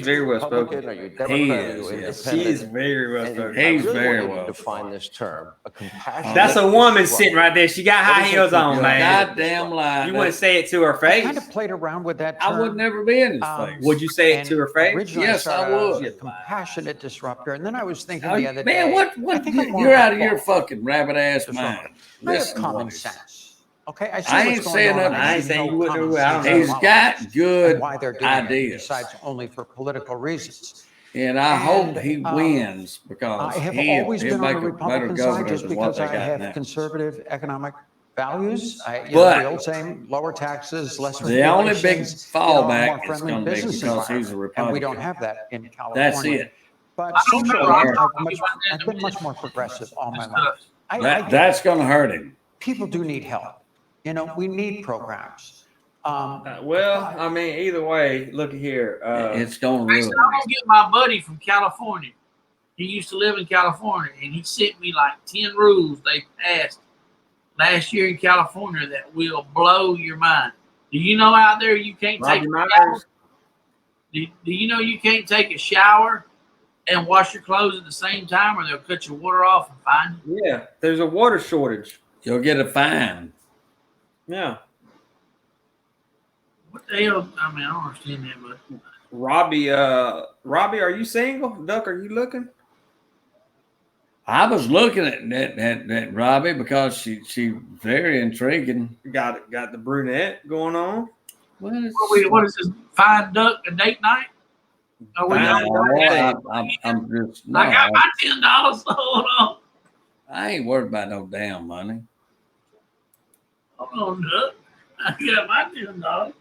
very well Republican, spoken. are you Democrat, are you Yes. She independent? is very well And spoken. I He's really very want you to well define this term, a compassionate. That's a woman disruptor. sitting right there. She got high What is heels it? on, You're man. goddamn lie. You want to say it to her I face? kind of played around with that term. I would never be in his face. Would you say it to her face? Originally, Yes, I started out as would. a compassionate disruptor. And then I was thinking Oh, the other man, day. what I think I'm more you're of a out of your fault. fucking rabbit ass Just mind. I have Listen, common boys. sense. Okay, I see I what's ain't going saying on. nothing. I ain't saying you wouldn't do it. I don't know. He's got good and why they're doing ideas. it, besides only for political reasons. And I hope And, he wins because I have he'll always been make on the a better Republican side governor just than what because they I got have now. conservative economic values. The But old saying, lower taxes, less the only big regulations, fallback more is friendly gonna be business because he's a environment. And we don't Republican. have that in California. That's it. But I don't know. socially, I'm I've been much more progressive all my life. I get That's going to hurt him. people do need help. You know, we need programs. Well, I mean, either way, look at here. It's going to Hey, ruin so I'm him. gonna get my buddy from California. He used to live in California, and he sent me like 10 rules they passed last year in California that will blow your mind. Do you know out there you can't take Robbie a Myers. shower? Do you know you can't take a shower and wash your clothes at the same time, or they'll cut your water off and fine you? Yeah, there's a water shortage. You'll get a fine. Yeah. What the hell? I mean, I don't understand that, but Robbie, are you single? Duck, are you looking? I was looking at Robbie because she very intriguing. Got the brunette going on. What is, what is this? Fine duck a date night? Are we Fine I'm just no. I got my $10. So hold on. I ain't worried about no damn money. Hold on, duck. I got my $10.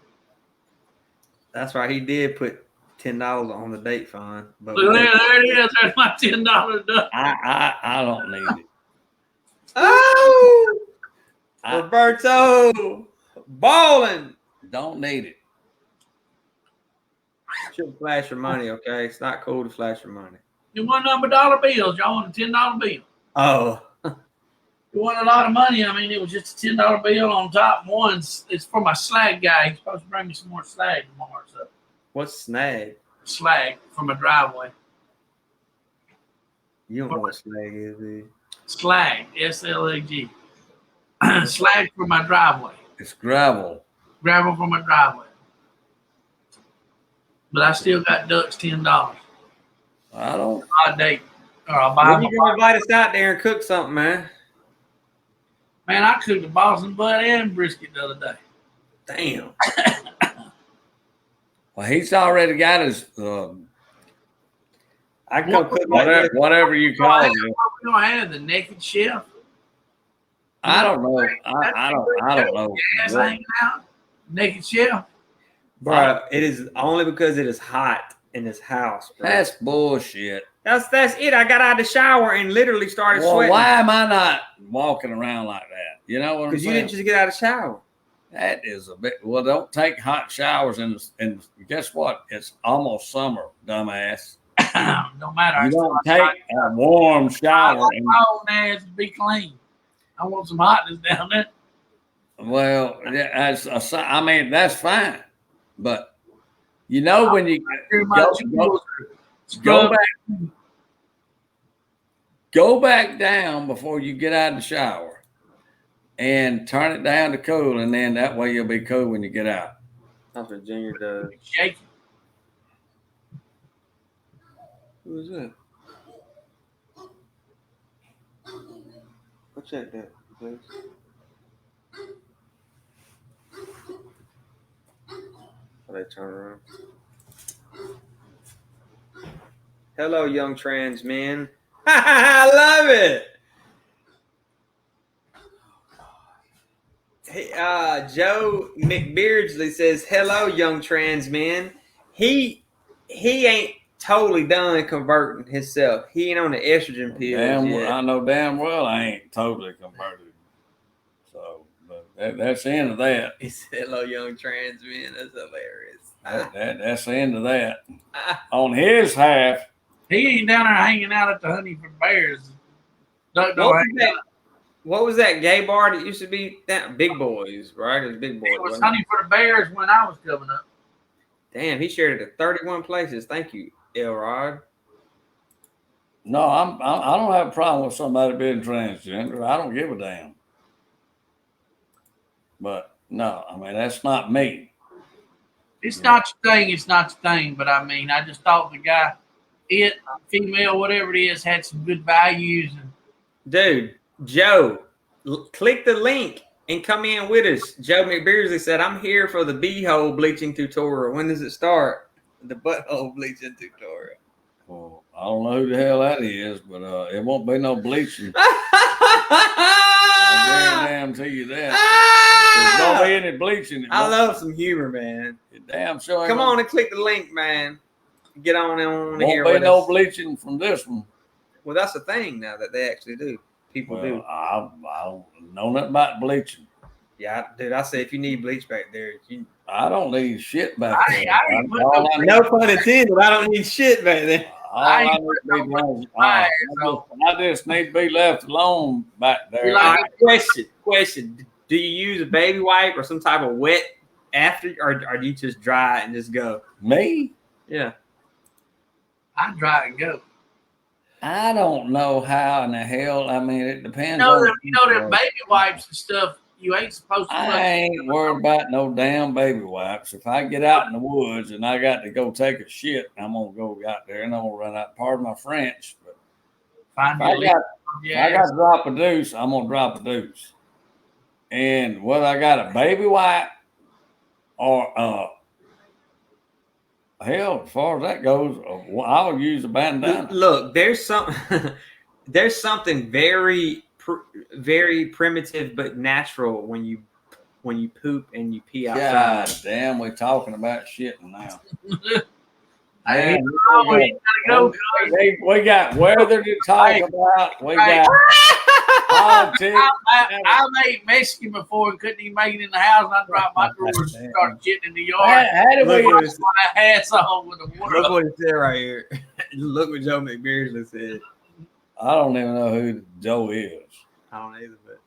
That's right. He did put $10 on the date fine. But Look, there it is. There's my $10 duck. I don't need it. Oh, Roberto balling. Don't need it. Shouldn't flash your money, okay? It's not cool to flash your money. You want number dollar bills. Y'all want a $10 bill. Oh, You want a lot of money. I mean, it was just a $10 bill on top. It's for my slag guy. He's supposed to bring me some more slag tomorrow. So what's snag? slag from a driveway. You don't know what snag is, do you? Slag, SLAG. Slag for my driveway. It's gravel. Gravel from my driveway. But I still got Duck's $10. I don't. Odd date. Or I'll buy When them. you gonna invite us out there and cook something, man? Man, I cooked a Boston butt and brisket the other day. Damn. Well, he's already got his I can come cook my whatever you call it. We're gonna have the naked chef. I don't know. I don't know. Ass hanging out, naked shell. Bro, it is only because it is hot in this house, bro. That's bullshit. That's it. I got out of the shower and literally started sweating. Why am I not walking around like that? You know what I'm saying? Because you didn't just get out of the shower. That is a bit. Well, don't take hot showers, and guess what? It's almost summer, dumbass. No matter. You don't take a warm shower. I want my own ass to be clean. I want some hotness down there. Well, I mean, that's fine, but you know when you go back down before you get out of the shower and turn it down to cool, and then that way you'll be cool when you get out. That's what Junior does. Shake it. Who is that? Go check that, please. Oh, they turn around. Hello, young trans men. I love it. Hey, Joe McBeardsley says, "Hello, young trans men." He ain't totally done converting himself. He ain't on the estrogen pills yet. I know damn well I ain't totally converted. So, but that's the end of that. He said, "Hello, young trans men." That's hilarious. That's the end of that. On his half, he ain't down there hanging out at the Honey for Bears. What was that gay bar that used to be that Big Boys, right? It was Big Boys. It was Honey for the Bears when I was coming up. Damn, he shared it to 31 places. Thank you, Elrod. No, I don't have a problem with somebody being transgender. I don't give a damn. But no, I mean that's not me. It's not your thing. It's not your thing. But I mean, I just thought the guy, female, whatever it is, had some good values. And dude, Joe, click the link and come in with us. Joe McBeardsley said, "I'm here for the beehole bleaching tutorial. When does it start? The butthole bleaching tutorial." Well, I don't know who the hell that is, but it won't be no bleaching. I guarantee you that. There's no be any bleaching. I love some humor, man. Damn sure. Come on and click the link, man. Get on here. Won't be no bleaching from this one. Well, that's the thing now that they actually do. People do. I don't know nothing about bleaching. Yeah, dude. I say if you need bleach back there, I don't need shit back there. No pun intended. I don't need shit back there. I just need to be left alone back there. Question. Do you use a baby wipe or some type of wet after, or do you just dry and just go? Me? Yeah. I dry and go. I don't know how in the hell. I mean, it depends. You know them baby wipes and stuff. You ain't supposed to. I ain't worried about no damn baby wipes. If I get out in the woods and I got to go take a shit, I'm gonna go out there and I'm gonna run out. Pardon my French, but if I got to drop a deuce, I'm gonna drop a deuce. And whether I got a baby wipe or hell, as far as that goes, I'll use a bandana. Look, there's something very primitive but natural when you poop and you pee outside. God damn, we're talking about shit now. We got weather to talk about. We got politics. I made Mexican before and couldn't even make it in the house. I dropped my drawers and started shitting in the yard. How did we wash my ass off with the water? Look what he said right here. Look what Joe McBeardsley said. I don't even know who Joe is. I don't either, but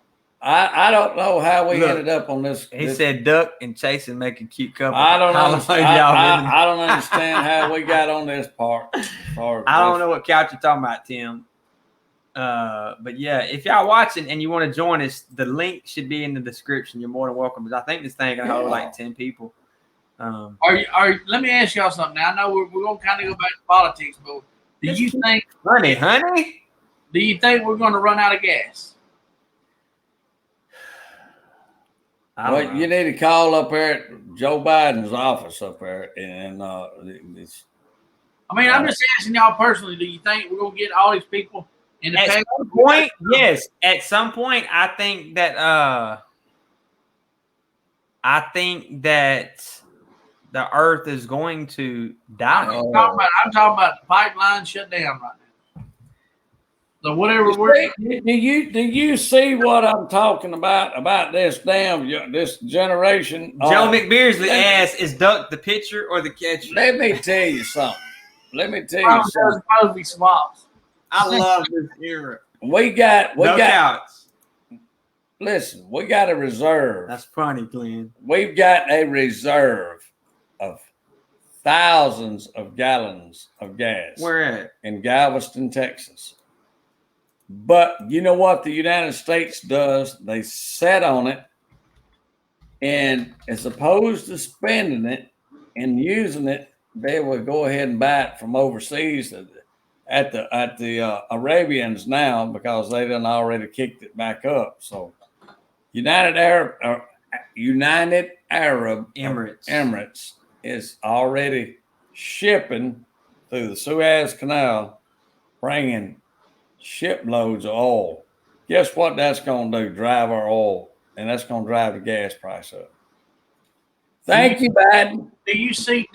I don't know how we ended up on this. He said duck and chase and make a cute couple. I don't understand. I don't understand how we got on this part. I don't know what couch you're talking about, Tim. But yeah, if y'all watching and you want to join us, the link should be in the description. You're more than welcome. Because I think this thing can hold like 10 people. Let me ask y'all something. Now, I know we're gonna kind of go back to politics, but do you think, honey? Do you think we're going to run out of gas? Well, you need to call up there at Joe Biden's office up there, and I'm just asking y'all personally. Do you think we're going to get all these people And at some point, yes. At some point, I think that the Earth is going to die. I'm talking about the pipeline shut down right now. So whatever do you see what I'm talking about this this generation? Joe McBeardsley asked, "Is Duck the pitcher or the catcher?" Let me tell you something. Probably swaps. I love this era. We got outs. Listen, we got a reserve. That's funny, Glenn. We've got a reserve of thousands of gallons of gas. Where at? In Galveston, Texas. But you know what the United States does? They set on it, and as opposed to spending it and using it, they will go ahead and buy it from overseas at the Arabians now, because they done already kicked it back up. So United Arab Emirates is already shipping through the Suez Canal, bringing shiploads of oil. Guess what that's going to do? Drive our oil, and that's going to drive the gas price up. Thank you, Biden. Do you see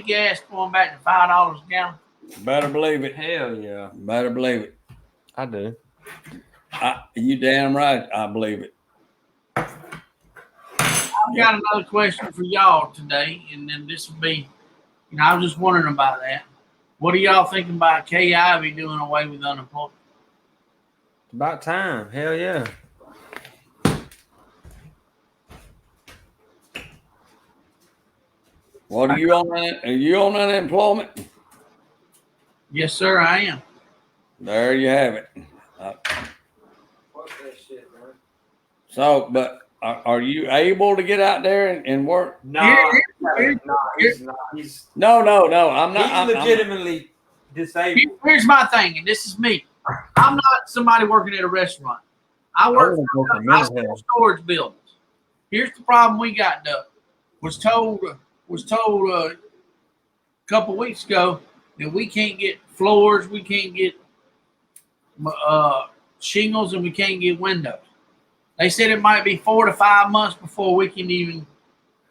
gas going back to $5 a gallon? Better believe it. Hell yeah. Better believe it. I do. You damn right. I believe it. I've got another question for y'all today, and then this will be, I was just wondering about that. What are y'all thinking about Kay Ivey doing away with unemployment? About time. Hell yeah. What are you on? Are you on unemployment? Yes, sir, I am. There you have it. So, but are you able to get out there and work? No, he's not. No. I'm not. He's legitimately disabled. Here's my thing, and this is me. I'm not somebody working at a restaurant. I work for storage buildings. Here's the problem we got, Doug. Was told a couple weeks ago that we can't get floors, we can't get shingles, and we can't get windows. They said it might be 4 to 5 months before we can even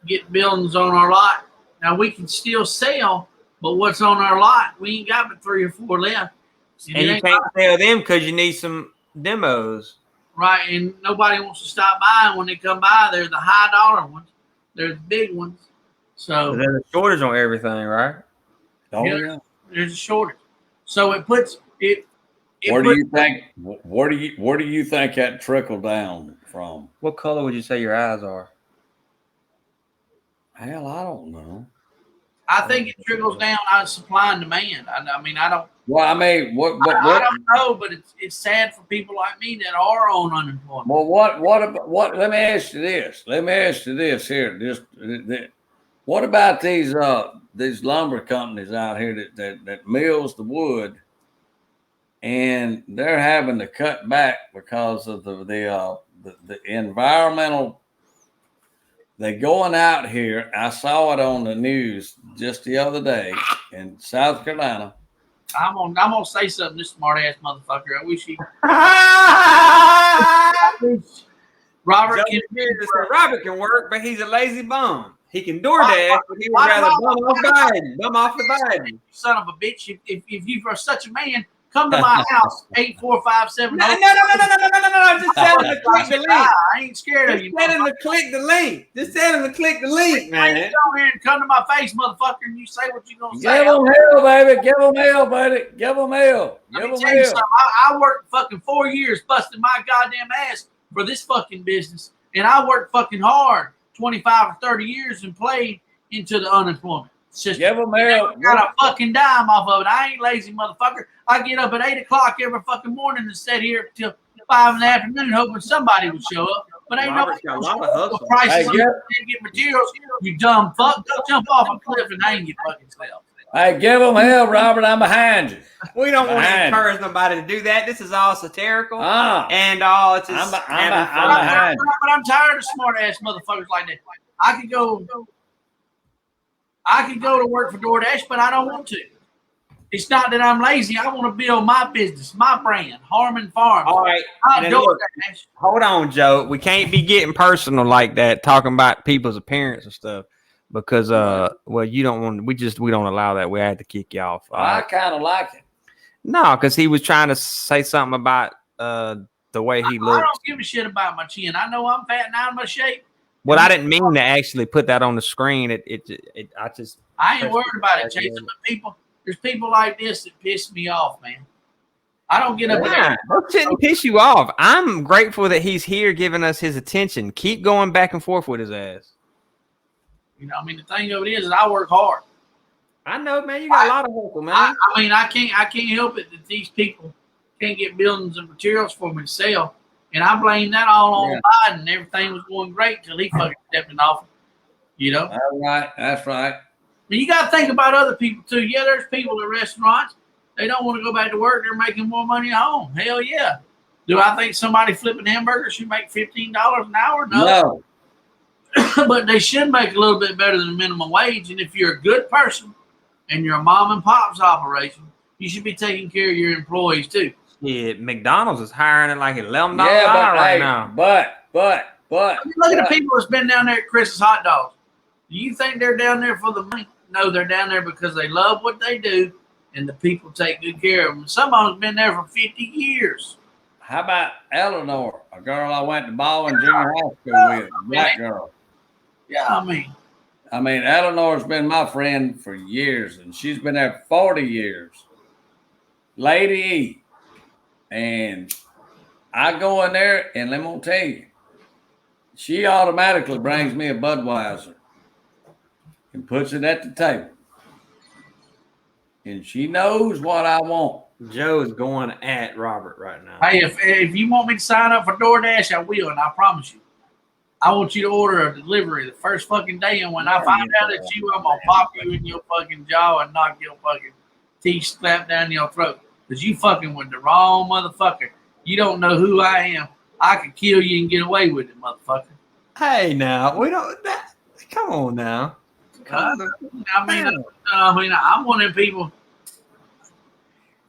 get buildings on our lot. Now we can still sell, but what's on our lot, we ain't got but 3 or 4 left. And you can't sell them because you need some demos. Right, and nobody wants to stop by. And when they come by, they're the high dollar ones. They're the big ones. So there's a shortage on everything, right? Oh yeah. There's a shortage. So it puts it. Where do you think that trickled down from? What color would you say your eyes are? Hell, I don't know. I think it trickles down on supply and demand. I mean, I don't. Well, I mean, what? I don't know, but it's sad for people like me that are on unemployment. Well, what? Let me ask you this. Here. What about these lumber companies out here that mills the wood, and they're having to cut back because of the environmental. They're going out here. I saw it on the news just the other day in South Carolina. I'm gonna say something, this smart ass motherfucker. I wish he. Robert can work, but he's a lazy bum. He can DoorDash, but he would rather bum off the Biden. Son of a bitch! If you are such a man, come to my house. 8457. No! Just tell him to click the link. I ain't scared of you. Just tell him to click the link. Just tell him to click the link, man. You come here and come to my face, motherfucker, and you say what you gonna say. Give him hell, baby. Give him hell, buddy. Give him hell. Let me tell you something. I worked fucking 4 years busting my goddamn ass for this fucking business, and I worked fucking hard 25 or 30 years and played into the unemployment system. Give him hell. Got a fucking dime off of it. I ain't lazy, motherfucker. I get up at 8 o'clock every fucking morning and sit here till 5 in the afternoon hoping somebody would show up. But ain't nobody got a lot of hustle. Prices get materials. You dumb fuck. Go jump off a cliff and hang your fucking self. Hey, give him hell, Robert. I'm behind you. We don't want to encourage nobody to do that. This is all satirical and all. It's just but I'm tired of smart ass motherfuckers like that. I could go to work for DoorDash, but I don't want to. It's not that I'm lazy. I want to build my business, my brand, Harmon Farms. All right. Not Look, DoorDash. hold on, Joe. We can't be getting personal like that, talking about people's appearance and stuff, because well, you don't want. We don't allow that. We had to kick you off. I kind of like it. No, because he was trying to say something about the way he looks. I don't give a shit about my chin. I know I'm fat and out of my shape. Well, I didn't mean to actually put that on the screen. I ain't worried about it, Jason. But there's people like this that piss me off, man. I don't get up there. That shouldn't piss you off. I'm grateful that he's here giving us his attention. Keep going back and forth with his ass. You know, I mean, the thing of it is I work hard. I know, man. You got a lot of hustle, man. I mean, I can't help it that these people can't get buildings and materials for me to sell. And I blame that all on Biden. Everything was going great till he fucking stepped in office. You know? That's right. But you got to think about other people, too. Yeah, there's people at restaurants. They don't want to go back to work. They're making more money at home. Hell yeah. Do I think somebody flipping hamburgers should make $15 an hour? No. But they should make a little bit better than the minimum wage. And if you're a good person and you're a mom and pop's operation, you should be taking care of your employees, too. Yeah, McDonald's is hiring at like $11 right now. But look at the people that's been down there at Chris's Hot Dogs. Do you think they're down there for the money? No, they're down there because they love what they do, and the people take good care of them. Some of them's been there for 50 years. How about Eleanor, a girl I went to Baldwin Junior High School with, a black girl? Yeah, I mean, Eleanor's been my friend for years, and she's been there 40 years. Lady E. And I go in there, and let me tell you, she automatically brings me a Budweiser and puts it at the table. And she knows what I want. Joe is going at Robert right now. Hey, if you want me to sign up for DoorDash, I will, and I promise you. I want you to order a delivery the first fucking day, and when I find out it's you, I'm going to pop you in your fucking jaw and knock your fucking teeth slapped down your throat. Because you fucking with the wrong motherfucker. You don't know who I am. I could kill you and get away with it, motherfucker. Hey, now. We don't... Come on, now. I'm one of them people...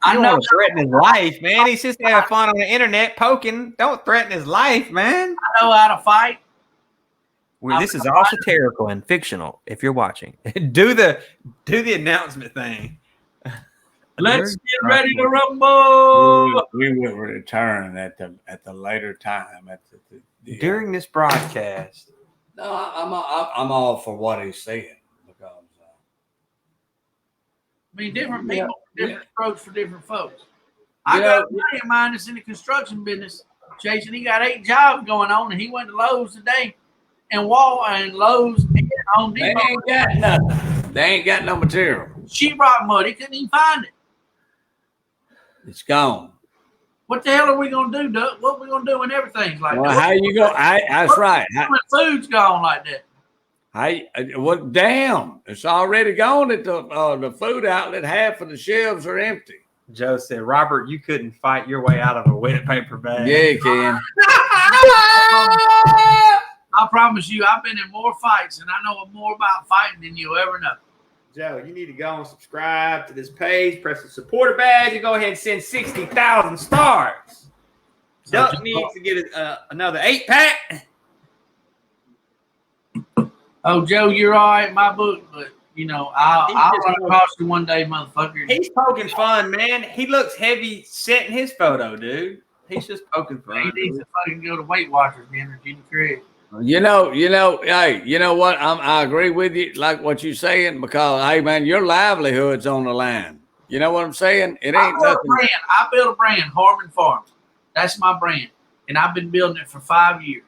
I know threaten his life, man. He's just having fun on the internet poking. Don't threaten his life, man. I know how to fight. Well, this is all satirical and fictional. If you're watching, do the announcement thing. Let's get ready to rumble. We will return at the later time during this broadcast. No, I'm all for what he's saying because I mean, different people, different strokes for different folks. I got a buddy of mine that's in the construction business. Jason, he got 8 jobs going on, and he went to Lowe's today, and Lowe's and Home Depot. They ain't got nothing. They ain't got no material. Sheetrock mud. He couldn't even find it. It's gone. What the hell are we gonna do, Doug? What are we gonna do when everything's like that? How you go? That's right. When food's gone like that. Well, damn! It's already gone at the food outlet. Half of the shelves are empty. Joe said, "Robert, you couldn't fight your way out of a wet paper bag." Yeah, you can. I promise you, I've been in more fights, and I know more about fighting than you'll ever know. Joe, you need to go and subscribe to this page, press the supporter badge, and go ahead and send 60,000 stars. Duck needs to get another 8-pack. Oh, Joe, you're all right in my book, but, you know, I'll run across you one day, motherfucker. He's poking fun, man. He looks heavy set in his photo, dude. He's just poking fun. He needs to fucking go to Weight Watchers, man, or Gene Craig. You know, hey, you know what? I agree with you, like what you're saying, because, hey, man, your livelihood's on the line. You know what I'm saying? It ain't nothing. I built a brand, Harmon Farms. That's my brand, and I've been building it for 5 years.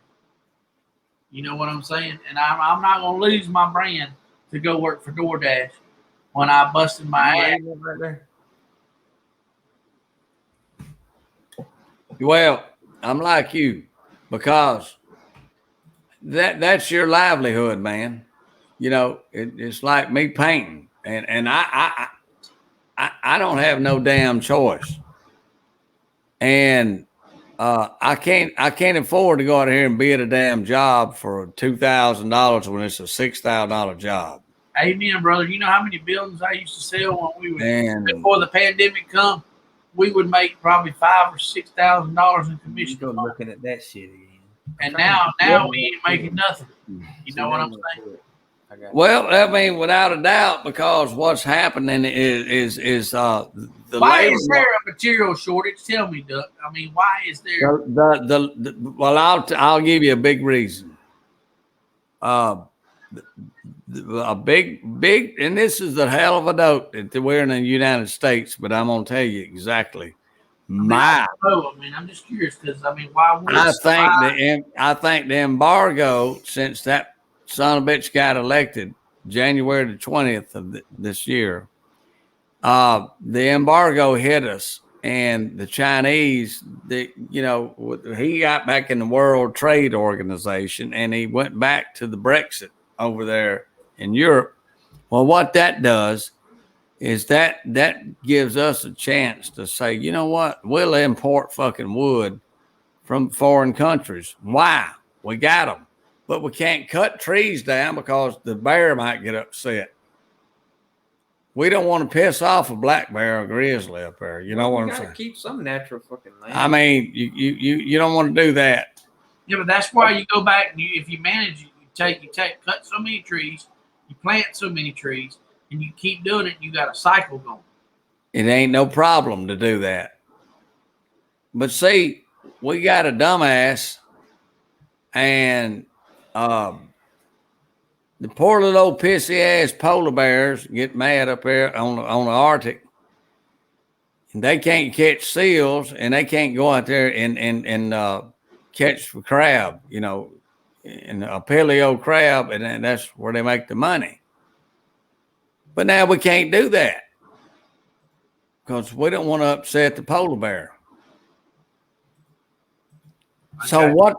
You know what I'm saying? And I'm not going to lose my brand to go work for DoorDash when I busted my ass. Right there. Well, I'm like you because that's your livelihood, man. You know, it's like me painting, and I don't have no damn choice, and I can't afford to go out here and be at a damn job for $2,000 when it's a $6,000 job. Amen, brother. You know how many buildings I used to sell when we would before the pandemic come? We would make probably $5,000 or $6,000 in commission. Go looking at that shit again. And now we ain't making nothing. You know what I'm saying? Well, I mean, without a doubt, because what's happening is the why labor. Is there a material shortage? Tell me, Duck. I mean, why is there? Well, I'll give you a big reason. A big, and this is a hell of a note that we're in the United States, but I'm gonna tell you exactly. I mean, I'm just curious because I mean, why would I think the embargo, since that son of a bitch got elected January the 20th of this year, the embargo hit us, and the Chinese, he got back in the World Trade Organization, and he went back to the Brexit over there in Europe. Well, what that does is that gives us a chance to say, you know what, we'll import fucking wood from foreign countries. Why? We got them, but we can't cut trees down because the bear might get upset. We don't want to piss off a black bear or grizzly up there. You know what I'm saying? Keep some natural fucking land. I mean, you don't want to do that. Yeah, but that's why you go back and if you manage it, cut so many trees, you plant so many trees, and you keep doing it, you got a cycle going. It ain't no problem to do that. But see, we got a dumbass, and the poor little old pissy ass polar bears get mad up there on the Arctic. And they can't catch seals, and they can't go out there and catch the crab, and a paleo crab, and that's where they make the money. But now we can't do that because we don't want to upset the polar bear. Okay. So what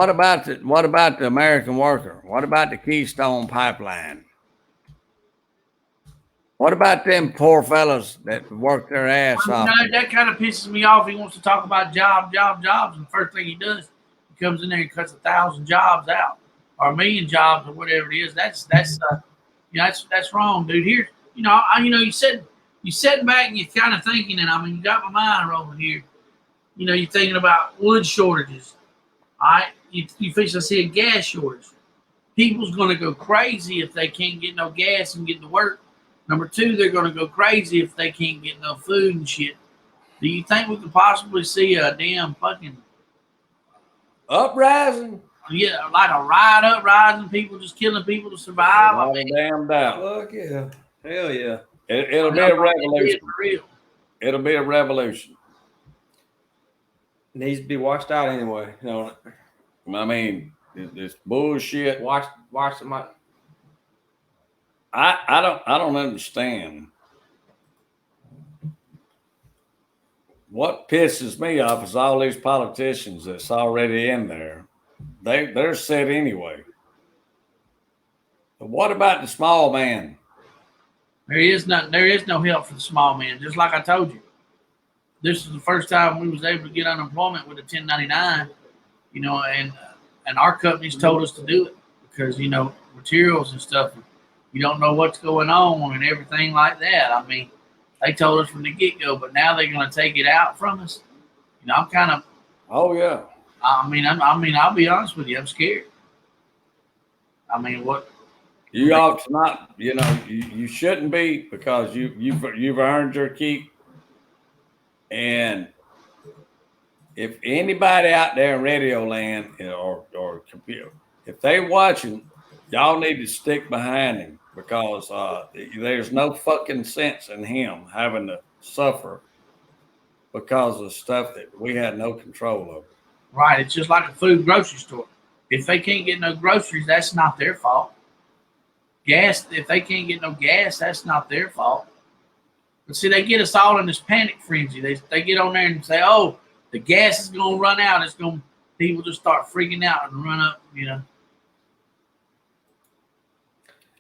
about the American worker? What about the Keystone Pipeline? What about them poor fellas that work their ass off? That kind of pisses me off. He wants to talk about jobs, and the first thing he does, he comes in there and cuts 1,000 jobs out, or 1,000,000 jobs, or whatever it is. That's wrong, dude. Here, you sitting back and you're kind of thinking, and I mean, you got my mind rolling here. You're thinking about wood shortages. All right, you fix to see a gas shortage. People's going to go crazy if they can't get no gas and get to work. Number two, they're going to go crazy if they can't get no food and shit. Do you think we could possibly see a damn fucking uprising? Yeah, like a riot uprising, people just killing people to survive. I mean, damn doubt. Fuck yeah. Hell yeah. It'll be a revolution. It'll be a revolution. Needs to be washed out anyway. I mean, it's bullshit. Watch somebody. I don't understand. What pisses me off is all these politicians that's already in there. They're set anyway. But what about the small man? There is no help for the small man. Just like I told you, this is the first time we was able to get unemployment with a 1099. And our companies told us to do it because materials and stuff. You don't know what's going on and everything like that. I mean, they told us from the get-go, but now they're going to take it out from us. I'm kind of. Oh yeah. I mean, I'll be honest with you. I'm scared. I mean, what? You ought to not. You shouldn't be because you've earned your keep. And if anybody out there in Radio Land or computer, if they watching, y'all need to stick behind him because there's no fucking sense in him having to suffer because of stuff that we had no control over. Right. It's just like a food grocery store. If they can't get no groceries, that's not their fault. Gas, if they can't get no gas, that's not their fault. But see, they get us all in this panic frenzy. They get on there and say, "Oh, the gas is going to run out." People just start freaking out and run up,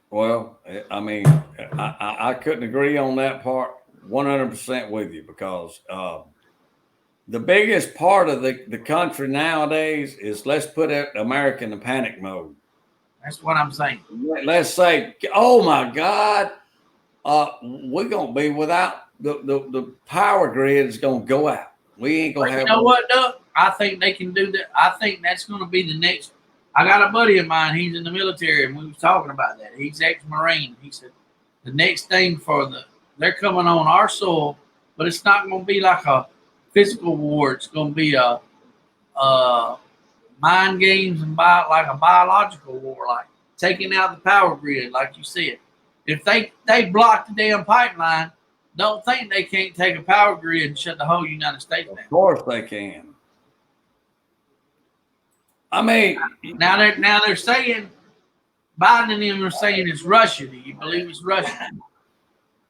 Well, I mean, I couldn't agree on that part 100% with you because the biggest part of the country nowadays is let's put America in panic mode. That's what I'm saying. Let's say, oh my God, we're gonna be without the power grid is gonna go out. We ain't gonna have. You know what, Doug? I think they can do that. I think that's gonna be the next. I got a buddy of mine. He's in the military, and we was talking about that. He's ex-Marine. He said the next thing they're coming on our soil, but it's not gonna be like a physical war. It's gonna be a mind games and like a biological war, like taking out the power grid, like you said. If they block the damn pipeline, don't think they can't take a power grid and shut the whole United States down. Of course they can. I mean, now they're saying Biden and them are saying it's Russia. Do you believe it's Russia?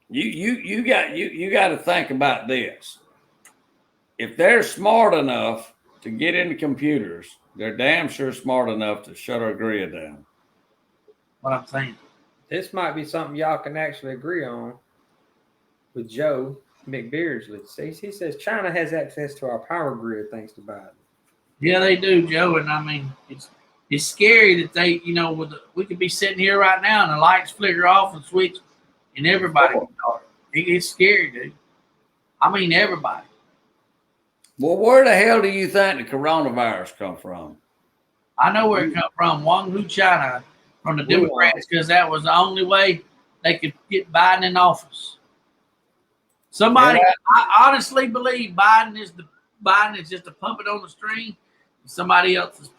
You got to think about this. If they're smart enough to get into computers, they're damn sure smart enough to shut our grid down. What I'm saying. This might be something y'all can actually agree on with Joe McBeardsley. He says China has access to our power grid thanks to Biden. Yeah, they do, Joe. And I mean, it's scary that they, we could be sitting here right now and the lights flicker off and switch and everybody can talk. It's scary, dude. I mean, everybody. Well, where the hell do you think the coronavirus come from? I know where it come from. Guangzhou, China, from the Democrats, because that was the only way they could get Biden in office. I honestly believe Biden is just a puppet on the string. And somebody else is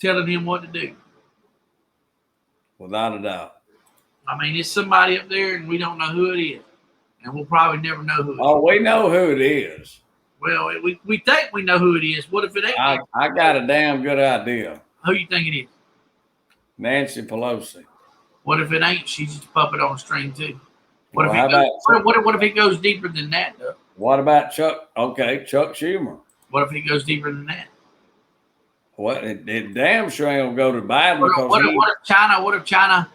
telling him what to do. Without a doubt. I mean, it's somebody up there, and we don't know who it is. And we'll probably never know who it is. Oh, we know who it is. Well, we think we know who it is. What if it ain't? I got a damn good idea. Who you think it is? Nancy Pelosi. What if it ain't? She's just a puppet on a string, too. What if it goes deeper than that, though? What about Chuck? Okay, Chuck Schumer. What if it goes deeper than that? What? It damn sure ain't gonna go to Biden. What if China?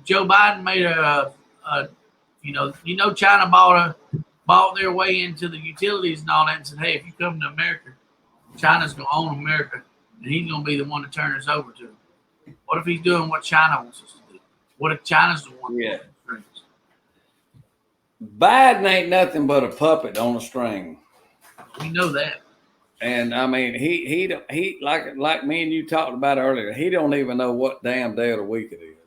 Joe Biden made China bought their way into the utilities and all that, and said, "Hey, if you come to America, China's gonna own America, and he's gonna be the one to turn us over to." What if he's doing what China wants us to do? What if China's the one? Yeah. Biden ain't nothing but a puppet on a string. We know that. And I mean, he like me and you talked about earlier. He don't even know what damn day of the week it is.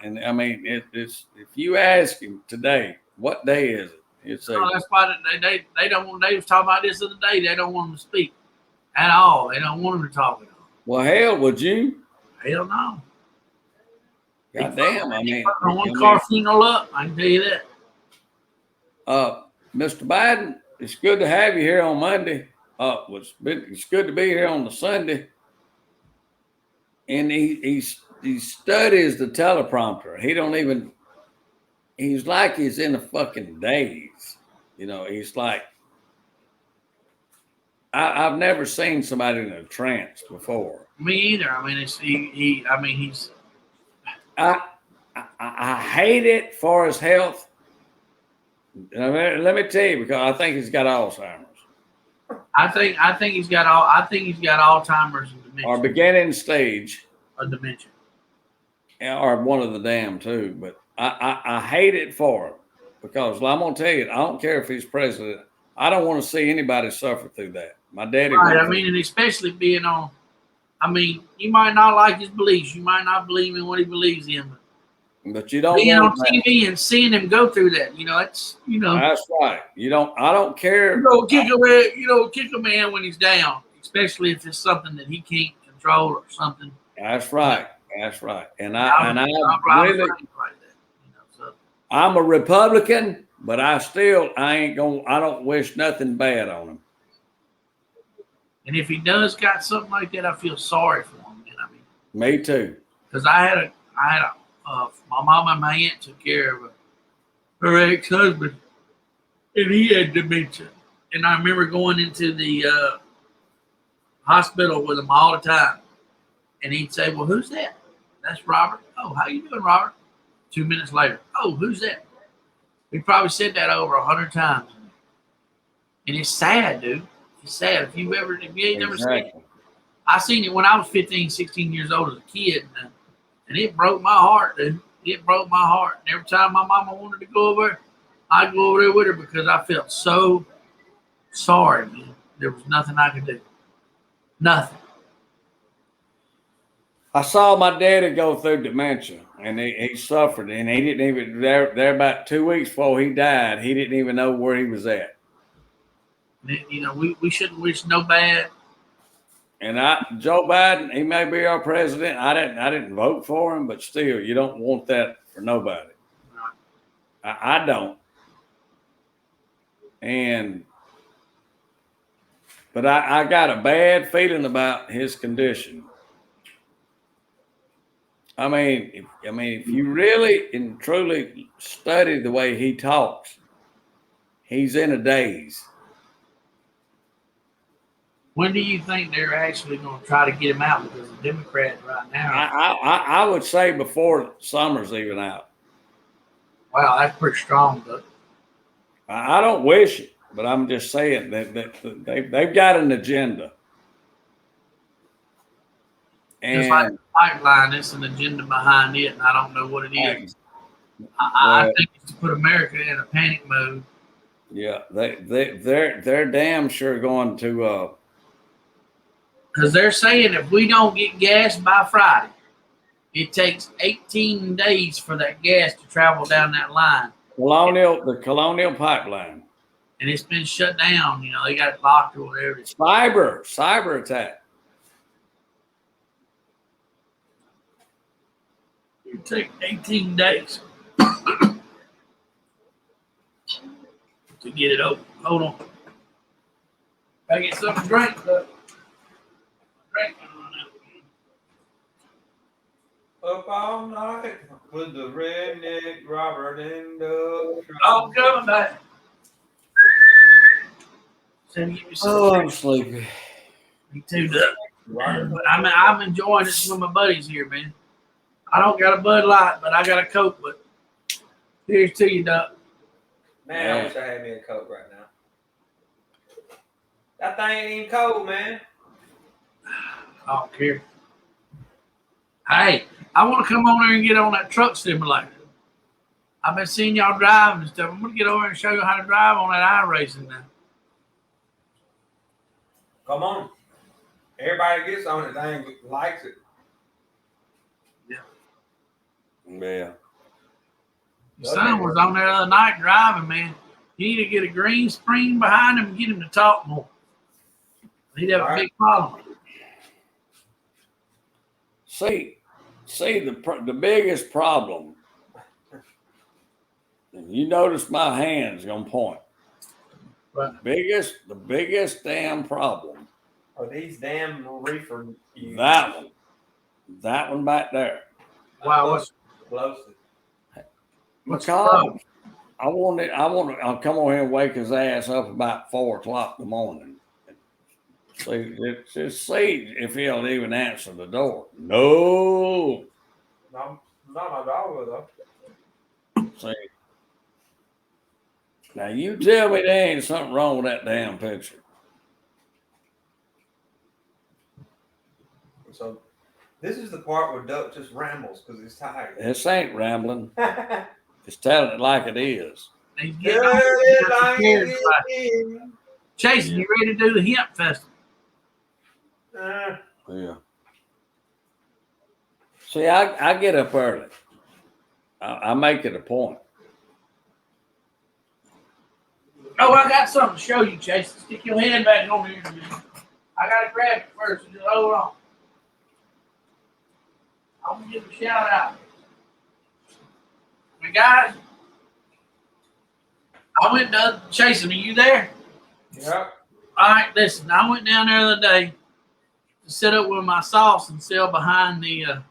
And I mean, it's if you ask him today, what day is it? He'd say, that's why they don't want. They was talking about this the other day. They don't want him to speak at all. They don't want him to talk at all. Well, hell, would you? Hell no. God damn! I mean, one car funeral up. I can tell you that. Mr. Biden, it's good to have you here on Monday. It's good to be here on the Sunday. And he studies the teleprompter. He's like he's in a fucking daze. He's like, I've never seen somebody in a trance before. Me either. I mean, I hate it for his health. Let me tell you, because I think he's got Alzheimer's. I think he's got Alzheimer's and dementia. Or beginning stage. Of dementia. Or one of the damn two. But I hate it for him. Because I'm going to tell you, I don't care if he's president. I don't want to see anybody suffer through that. My daddy. Right, and especially being on. You might not like his beliefs. You might not believe in what he believes in. But you don't being on TV and seeing him go through that, that's That's right. I don't care. Kick a man when he's down, especially if it's something that he can't control or something. That's right. That's right. And I'm a Republican, but I don't wish nothing bad on him. And if he does got something like that, I feel sorry for him. Me too. Because I had a my mom and my aunt took care of her ex-husband, and he had dementia. And I remember going into the hospital with him all the time. And he'd say, "Well, who's that?" "That's Robert." "Oh, how you doing, Robert?" 2 minutes later, "Oh, who's that?" He probably said that over 100 times. And it's sad, dude. It's sad. If you ain't never seen it. I seen it when I was 15, 16 years old as a kid, and it broke my heart, dude. It broke my heart. And every time my mama wanted to go over there, I'd go over there with her because I felt so sorry, man. There was nothing I could do. Nothing. I saw my daddy go through dementia, and he suffered, and he didn't even, there about 2 weeks before he died, he didn't even know where he was at. You know, we shouldn't wish no bad. And Joe Biden, he may be our president. I didn't vote for him, but still, you don't want that for nobody. I don't. But I got a bad feeling about his condition. I mean, if you really and truly study the way he talks, he's in a daze. When do you think they're actually going to try to get him out? Because the Democrats right now. I would say before summer's even out. Wow, that's pretty strong, but I don't wish it, but I'm just saying that they've got an agenda. And just like the pipeline, it's an agenda behind it, and I don't know what it is. I think it's to put America in a panic mode. Yeah, they're damn sure going to. Because they're saying if we don't get gas by Friday, it takes 18 days for that gas to travel down that line. The Colonial Pipeline. And it's been shut down. You know, they got it locked or whatever. Cyber attack. It takes 18 days to get it open. Hold on. I get something to drink, but drink gonna run out. Up all night with the redneck Robert and Doug. I'm coming back. I'm sleepy. Me too, Doug. I'm enjoying this with my buddies here, man. I don't got a Bud Light, but I got a Coke. But here's to you, Doug. Man, I wish I had me a Coke right now. That thing ain't even cold, man. I don't care. Hey, I want to come on there and get on that truck simulator. I've been seeing y'all driving and stuff. I'm going to get over and show you how to drive on that iRacing now. Come on. Everybody gets on it. They likes it. Yeah. My son was on there the other night driving, man. You need to get a green screen behind him and get him to talk more. He'd have a big problem. See, the biggest problem, and you notice my hand's gonna point. Right. The biggest damn problem. Are these damn reefer? That one back there. Wow, what's Because I'll come over here and wake his ass up about 4 o'clock in the morning. Just see if he'll even answer the door. No. Not my dog, though. See. Now you tell me there ain't something wrong with that damn picture. So this is the part where Duck just rambles because he's tired. This ain't rambling. It's telling it like it is. Jason, you ready to do the Hemp Festival? Yeah. See, I get up early. I make it a point. Oh, I got something to show you, Jason. Stick your head back on here. I got to grab it first. Just hold on. I'm going to give a shout out. Hey, guys, I went to Jason, are you there? Yep. All right, listen, I went down there the other day to set up with my sauce and sell behind the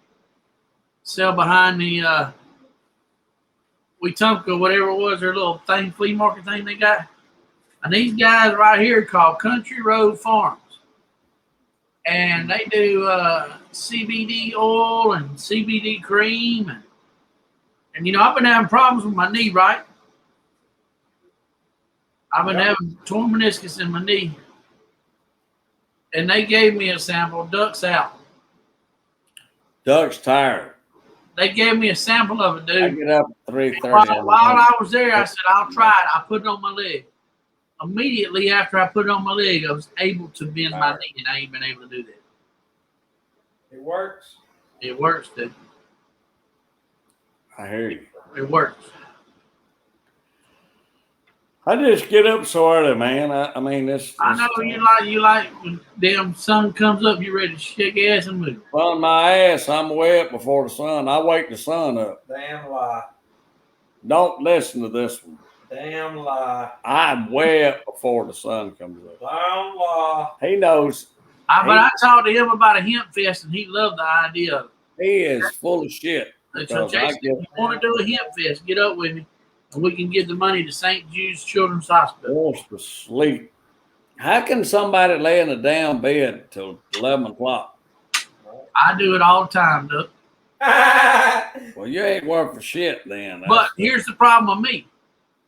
Wetumpka, whatever it was, their little thing, flea market thing they got. And these guys right here called Country Road Farms. And they do CBD oil and CBD cream. And you know, I've been having problems with my knee, right? I've been having torn meniscus in my knee. And they gave me a sample. Duck's out. Duck's tired. They gave me a sample of it, dude. I get up at 3:30. While I was there, I said, I'll try it. I put it on my leg. Immediately after I put it on my leg, I was able to bend my knee, and I ain't been able to do that. It works. It works, dude. I hear you. It works. I just get up so early, man. I mean, this. I know you like when damn sun comes up, you ready to shake ass and move. On my ass, I'm way up before the sun. I wake the sun up. Damn lie. Don't listen to this one. Damn lie. I'm way up before the sun comes up. Damn lie. He knows. But I talked to him about a hemp fest, and he loved the idea of it. He is full of shit. So, Jason, if you want to do a hemp fest, get up with me, and we can give the money to St. Jude's Children's Hospital. Wants to sleep. How can somebody lay in a damn bed till 11 o'clock? I do it all the time, Duck. Well, you ain't worth for shit then. But here's the problem with me.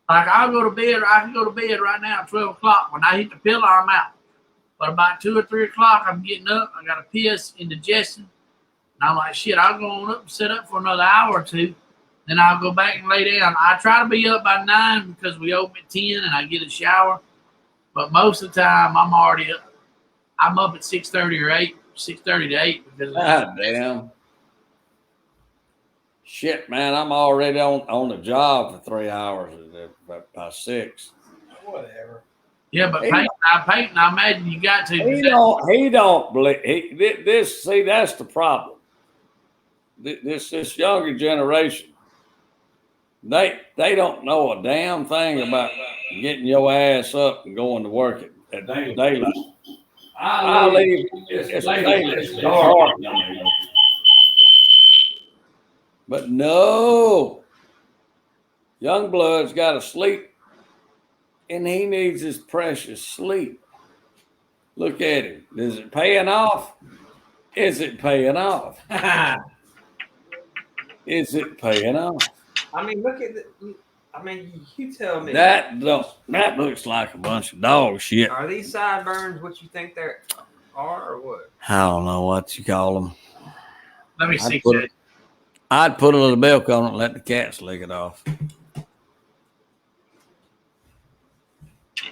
Like, I can go to bed right now at 12 o'clock. When I hit the pillow, I'm out. But about 2 or 3 o'clock, I'm getting up. I got to piss, indigestion. And I'm like, shit, I'll go on up and sit up for another hour or two. Then I'll go back and lay down. I try to be up by 9 because we open at 10 and I get a shower. But most of the time, I'm already up. I'm up at 6:30 or 8, 6:30 to 8. Because God damn. Shit, man, I'm already on the job for 3 hours by 6. Whatever. Yeah, but painting, I imagine you got to. He don't believe. See, that's the problem. This younger generation, they don't know a damn thing about getting your ass up and going to work at daylight. I leave. It's daylight. Dark. But no, young blood's got to sleep, and he needs his precious sleep. Look at him. Is it paying off? Is it paying off? Is it paying off? I mean, look at the. I mean, you tell me. That looks like a bunch of dog shit. Are these sideburns what you think they are, or what? I don't know what you call them. Let me see. I'd put a little milk on it and let the cats lick it off.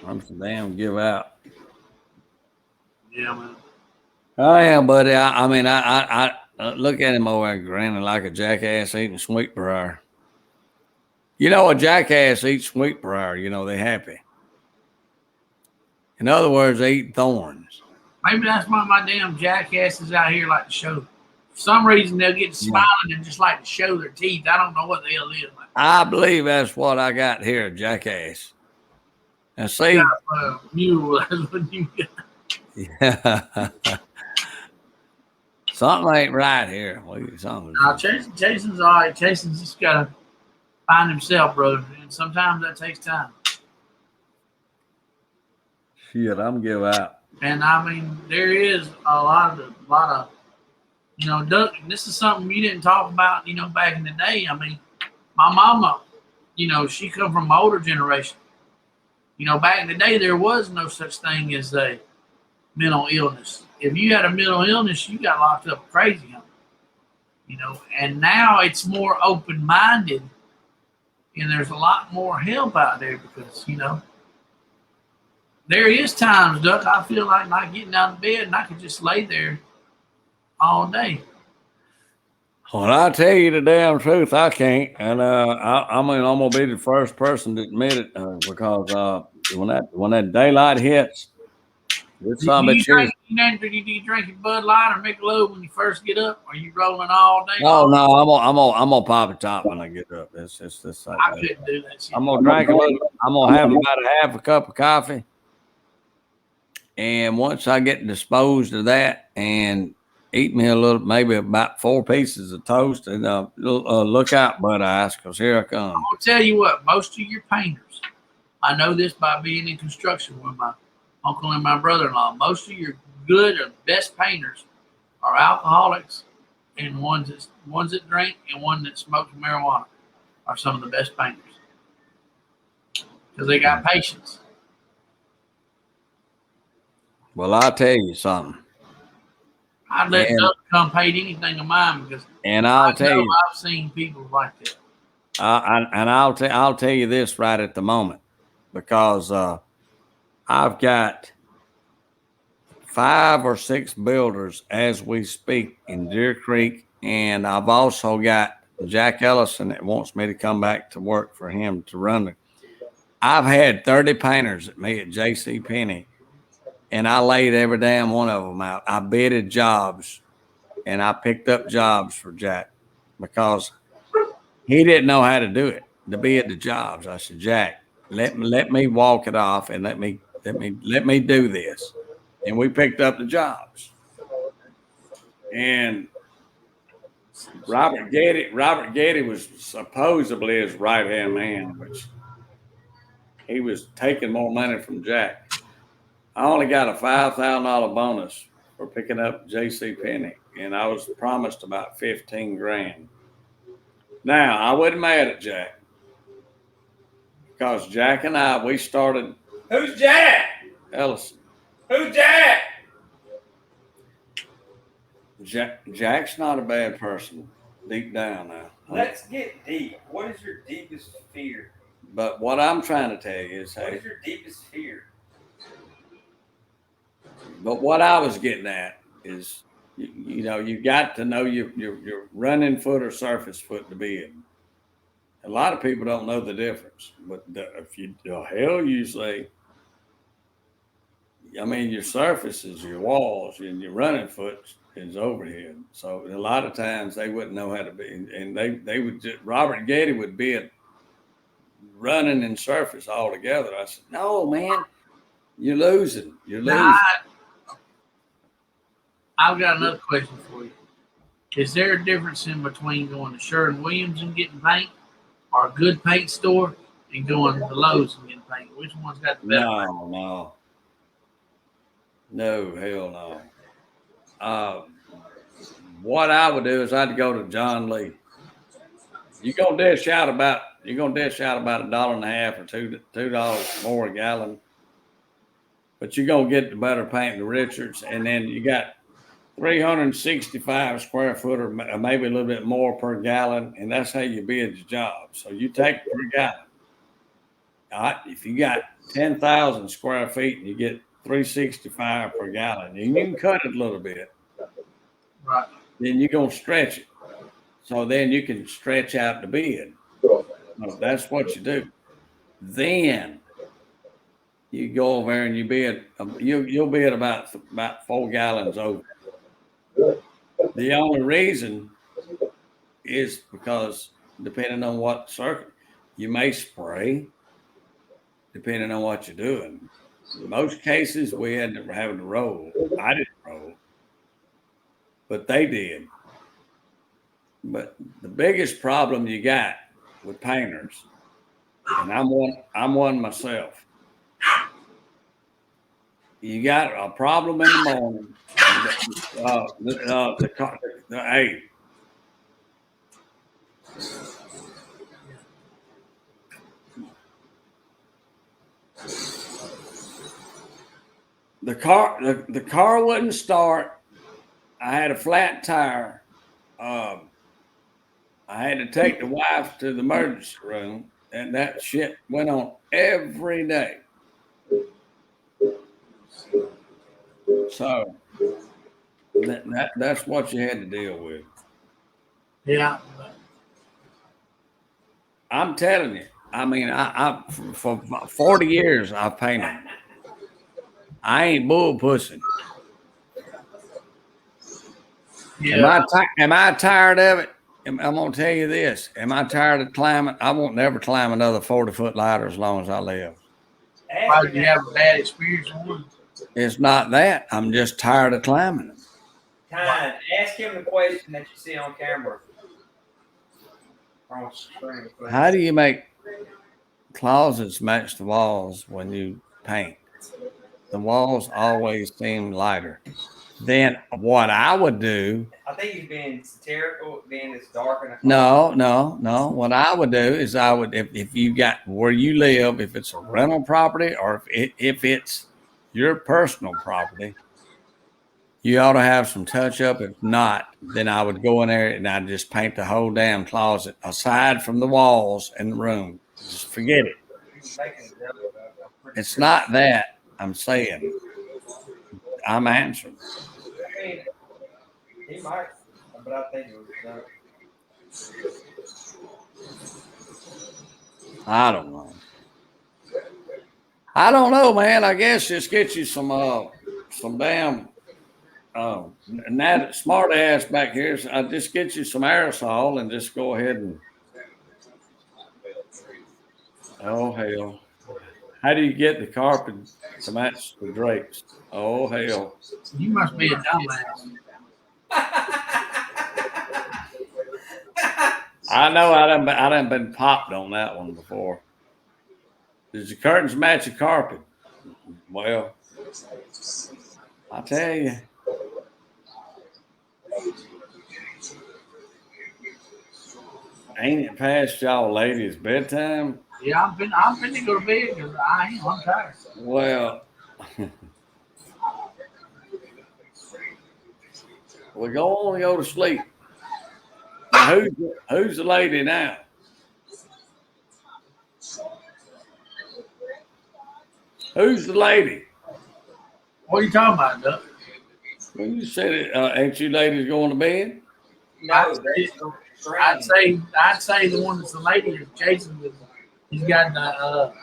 I'm so damn give out. Yeah, man. Oh yeah, buddy. I mean, I look at him over there grinning like a jackass eating sweet briar. You know, a jackass eats sweet briar. You know, they're happy. In other words, they eat thorns. Maybe that's why my damn jackasses out here like to show. For some reason, they'll get smiling and just like to show their teeth. I don't know what the hell it is. I believe that's what I got here, a jackass. And see, mule. That's what you got. Yeah. Something ain't right here. Jason's all right. Jason's just got to find himself, brother. And sometimes that takes time. Shit, I'm give out. And I mean, there is a lot of, you know, Duck. This is something you didn't talk about, you know, back in the day. I mean, my mama, you know, she come from an older generation. You know, back in the day, there was no such thing as a mental illness. If you had a mental illness, you got locked up crazy. You know, and now it's more open-minded, and there's a lot more help out there because, you know, there is times, Duck, I feel like not getting out of bed and I could just lay there all day. Well, I tell you the damn truth, I can't, and I mean, I'm gonna be the first person to admit it because when that daylight hits, it's something. Do you drink your Bud Light or Michelob when you first get up? Are you rolling all day? Oh no, I'm gonna pop a top when I get up. It's like I couldn't do that shit. I'm gonna drink a little. I'm gonna have about a half a cup of coffee, and once I get disposed of that and eat me a little, maybe about 4 pieces of toast, and look out, Bud Ice, because here I come. I'm gonna tell you what, most of your painters, I know this by being in construction with my uncle and my brother-in-law, most of your good or best painters are alcoholics, and ones that drink and one that smokes marijuana are some of the best painters because they got patience. Well, I'll tell you something. I'd let Doug come paint anything of mine because I'll tell you, I've seen people like that. I'll tell you this right at the moment, because I've got 5 or 6 builders as we speak in Deer Creek, and I've also got Jack Ellison that wants me to come back to work for him to run it. I've had 30 painters at me at J.C. Penney, and I laid every damn one of them out. I bidded jobs, and I picked up jobs for Jack because he didn't know how to do it, to bid the jobs. I said, Jack, let me walk it off and let me do this. And we picked up the jobs. And Robert Getty was supposedly his right-hand man, which he was taking more money from Jack. I only got a $5,000 bonus for picking up J.C. Penney, and I was promised about 15 grand. Now, I wasn't mad at Jack, because Jack and I, we started. Who's Jack? Ellison. Who's Jack? Jack's not a bad person, deep down now. Let's get deep. What is your deepest fear? But what I'm trying to tell you is, what is your deepest fear? But what I was getting at is, you know, you got to know your running foot or surface foot to bid. A lot of people don't know the difference. But if you you say, I mean, your surface is your walls, and your running foot is overhead. So a lot of times they wouldn't know how to be, and they would just, Robert Getty would bid running and surface all together. I said, no, man, you're losing. You're losing. Now, I've got another question for you. Is there a difference in between going to Sherwin-Williams and getting paint, or a good paint store, and going to Lowe's and getting paint? Which one's got the better paint? No, hell no. What I would do is I'd go to John Lee. You're gonna dish out about $1.50 or $2 more a gallon, but you're gonna get the better paint than Richards, and then you got 365 square foot or maybe a little bit more per gallon, and that's how you bid your job. So you take per gallon. All right, if you got 10,000 square feet and you get 365 per gallon, and you can cut it a little bit, right? Then you're gonna stretch it. So then you can stretch out the bid. So that's what you do. Then you go over there and you bid. You'll bid about 4 gallons over. The only reason is because depending on what circuit, you may spray, depending on what you're doing. In most cases, we had to have to roll. I didn't roll, but they did. But the biggest problem you got with painters, and I'm one myself. You got a problem in the morning. Hey, the car wouldn't start. I had a flat tire. I had to take the wife to the emergency room, and that shit went on every day. So that's what you had to deal with. Yeah. I'm telling you. I mean, I for 40 years I've painted. I ain't bull pussing. Yeah. Am I tired of it? I'm gonna tell you this. Am I tired of climbing? I won't never climb another 40-foot ladder as long as I live. Why did you have a bad experience with one? It's not that. I'm just tired of climbing them. Kind. Ask him the question that you see on camera. How do you make closets match the walls when you paint? The walls always seem lighter. Then what I would do. I think he's being satirical, being this dark and No. What I would do is if you got where you live, if it's a rental property or if it's your personal property, you ought to have some touch up. If not, then I would go in there and I'd just paint the whole damn closet aside from the walls and the room. Just forget it. It's not that I'm saying. I'm answering. He might, but I think it was done. I don't know. I don't know, man. I guess just get you some damn and that smart ass back here. So I just get you some aerosol and just go ahead and. Oh hell! How do you get the carpet to match the drapes? Oh hell! You must be a dumbass. I know I done been popped on that one before. Does the curtains match the carpet? Well, I tell you. Ain't it past y'all ladies' bedtime? Yeah, I'm finna go to bed because I'm tired. Well, we're going to go to sleep. Now, who's the lady now? Who's the lady? What are you talking about, Duck? Well, you said it. Ain't you ladies going to bed? No, I'd say the one that's the lady is Jason. He's got the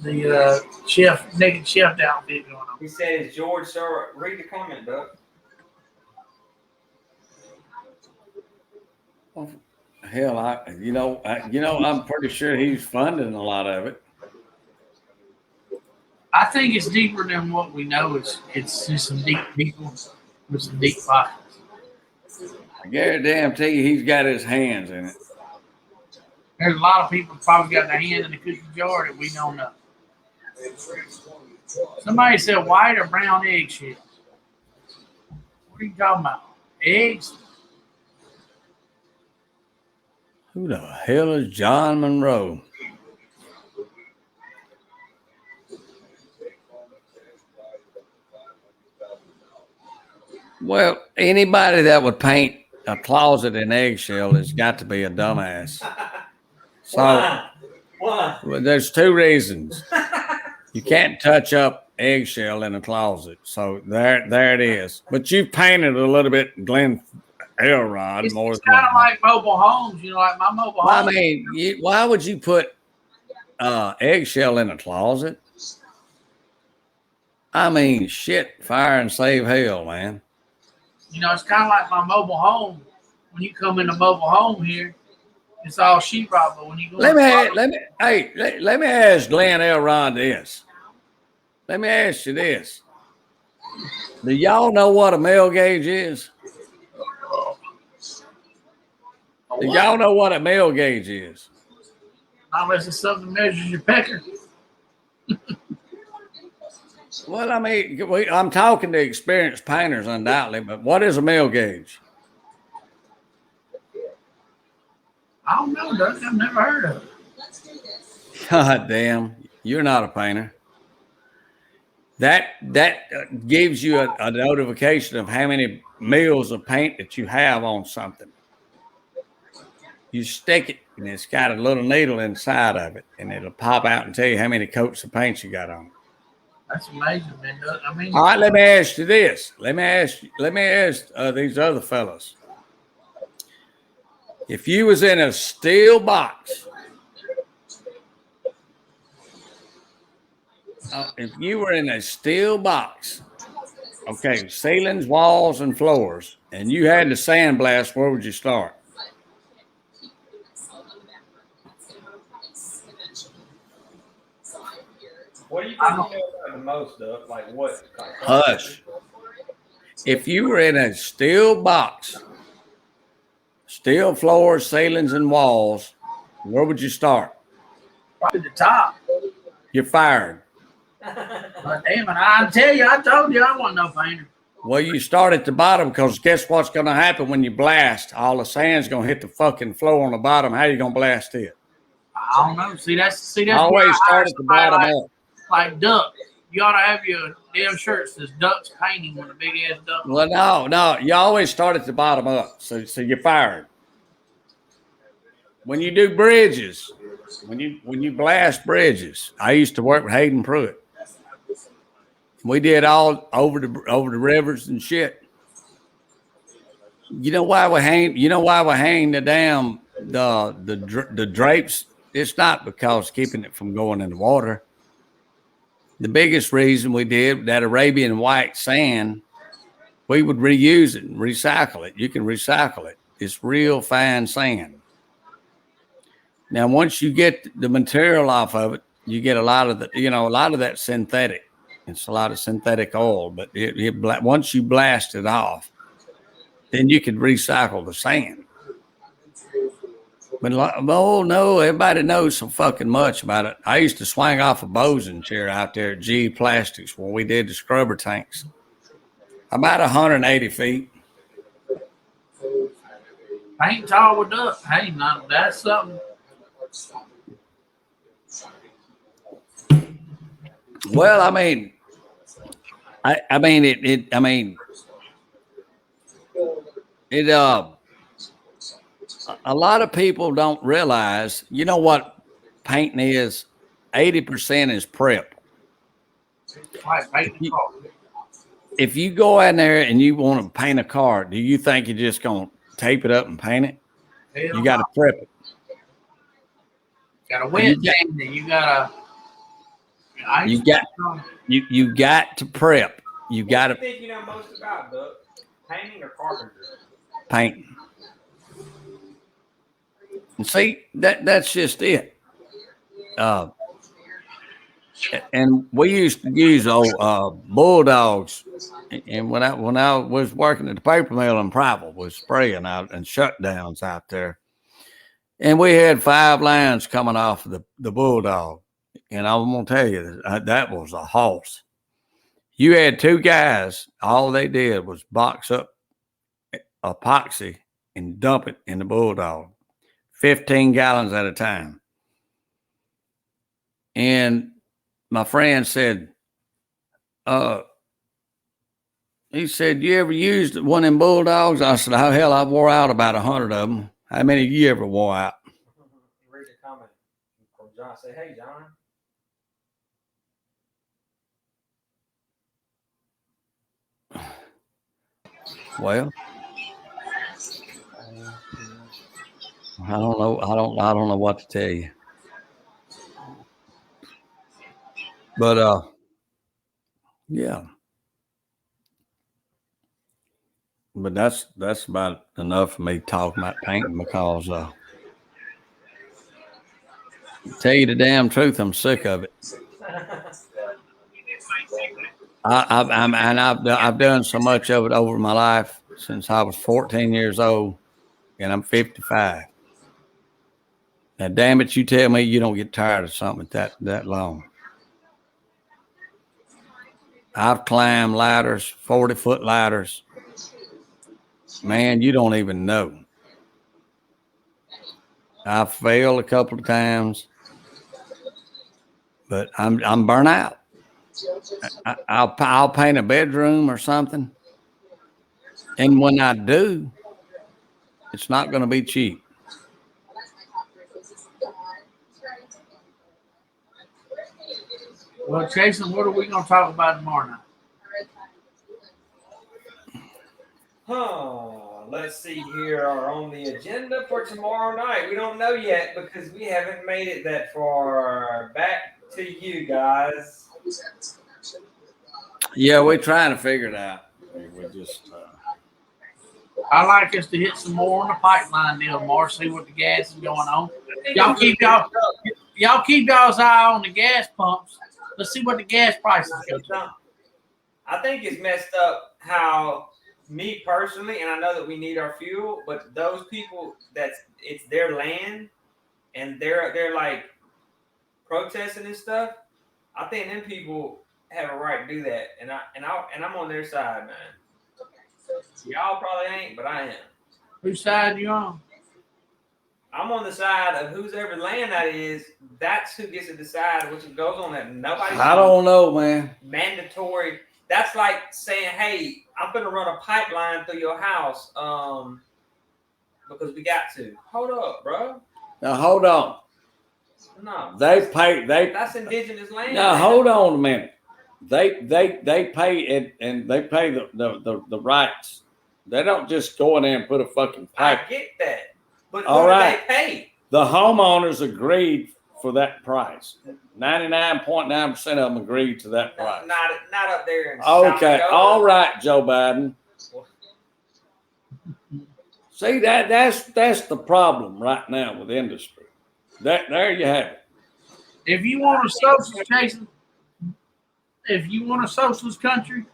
naked chef outfit going on. He says, George, sir, read the comment, Doug. Well, hell, I'm pretty sure he's funding a lot of it. I think it's deeper than what we know. It's just some deep people with some deep pockets. I guarantee you he's got his hands in it. There's a lot of people probably got their hand in the cookie jar that we don't know. Somebody said white or brown eggshells. What are you talking about? Eggs? Who the hell is John Monroe? Well, anybody that would paint a closet in eggshell has got to be a dumbass. So, Why? well, there's two reasons. You can't touch up eggshell in a closet. So there it is. But you painted a little bit Glen Elrod It's more. It's kind of like mobile homes, like my mobile home. I mean, why would you put eggshell in a closet? I mean, shit, fire and save hell, man. It's kind of like my mobile home. When you come in a mobile home here, it's all sheetrock. But when you go, let me ask Glenn Elrod this. Let me ask you this. Do y'all know what a male gauge is? Do y'all know what a male gauge is? Unless it's something that measures your pecker. Well, I mean, I'm talking to experienced painters, undoubtedly, but what is a male gauge? I don't know, Doug. I've never heard of it. God damn, you're not a painter. That gives you a notification of how many mils of paint that you have on something. You stick it, and it's got a little needle inside of it, and it'll pop out and tell you how many coats of paint you got on. That's amazing, man. I mean, all right, let me ask you this. Let me ask these other fellas. If you was in a steel box, if you were in a steel box, okay, ceilings, walls, and floors, and you had to sandblast, where would you start? What do you think you know about the most, Doug? Like what? Hush. If you were in a steel box, steel floors, ceilings, and walls, where would you start? Probably the top. You're fired. But damn it, I told you I wasn't no painter. Well, you start at the bottom because guess what's going to happen when you blast? All the sand's going to hit the fucking floor on the bottom. How you going to blast it? I don't know. See, that's always start at the bottom up. Like Duck. You ought to have your damn shirts. This ducks painting with a big ass duck. Well, no. You always start at the bottom up, so you're fired. When you do bridges, when you blast bridges, I used to work with Hayden Pruitt. We did all over the rivers and shit. You know why we hang? You know why we hang the damn the drapes? It's not because keeping it from going in the water. The biggest reason we did that Arabian white sand, we would reuse it and recycle it. You can recycle it. It's real fine sand. Now, once you get the material off of it, you get a lot of that synthetic. It's a lot of synthetic oil, but once you blast it off, then you can recycle the sand. But oh no, everybody knows so fucking much about it. I used to swing off a Bosun chair out there at G Plastics when we did the scrubber tanks. About 180 feet. Paint tall with duck. Hey, now that's something. Well, I mean, a lot of people don't realize, you know what painting is? 80% is prep. If you go in there and you want to paint a car, do you think you're just going to tape it up and paint it? You got to prep it. Got to wet sand it. You got to prep. You got to. What do you think you know most about, Doug? Painting or carpentry? Painting. And see, that's just it. And we used to use bulldogs. And when I was working at the paper mill in Pryville, was spraying out and shutdowns out there. And we had 5 lines coming off of the bulldog. And I'm going to tell you, that was a horse. You had 2 guys, all they did was box up epoxy and dump it in the bulldog, 15 gallons at a time. And my friend said, he said, you ever used one of them bulldogs? I said, oh, hell, I wore out about 100 of them. How many of you ever wore out? Read the comment from John. Say, hey, John. Well, I don't know. I don't know what to tell you. But yeah. But that's about enough for me talking about painting because to tell you the damn truth, I'm sick of it. I've done so much of it over my life since I was 14 years old, and I'm 55. Now, damn it, you tell me you don't get tired of something that long. I've climbed ladders, 40-foot ladders. Man, you don't even know. I've failed a couple of times, but I'm burnt out. I'll paint a bedroom or something, and when I do, it's not going to be cheap. Well, Jason, what are we going to talk about tomorrow night? Let's see here. Are on the agenda for tomorrow night. We don't know yet because we haven't made it that far. Back to you guys. Yeah, we're trying to figure it out. We're just. I like us to hit some more on the pipeline deal tomorrow. See what the gas is going on. Y'all keep y'all's eye on the gas pumps. Let's see what the gas prices go to. I think it's messed up how me personally, and I know that we need our fuel, but those people it's their land and they're like protesting and stuff. I think them people have a right to do that, and I'm on their side, man. Y'all probably ain't, but I am. Whose side are you on? I'm on the side of whose ever land that is. That's who gets to decide which goes on that. Nobody. I don't know, man. Mandatory. That's like saying, "Hey, I'm going to run a pipeline through your house, because we got to." Hold up, bro. Now hold on. No, They pay. That's indigenous land. Now hold on a minute. They pay it, and they pay the rights. They don't just go in there and put a fucking pipe. I get that, but all right, they pay? The homeowners agreed for that price. 99.9% of them agreed to that price. Not up there. In okay, all right, Joe Biden. See that's the problem right now with industry. There you have it. If you want a socialist, Jason, if you want a socialist country,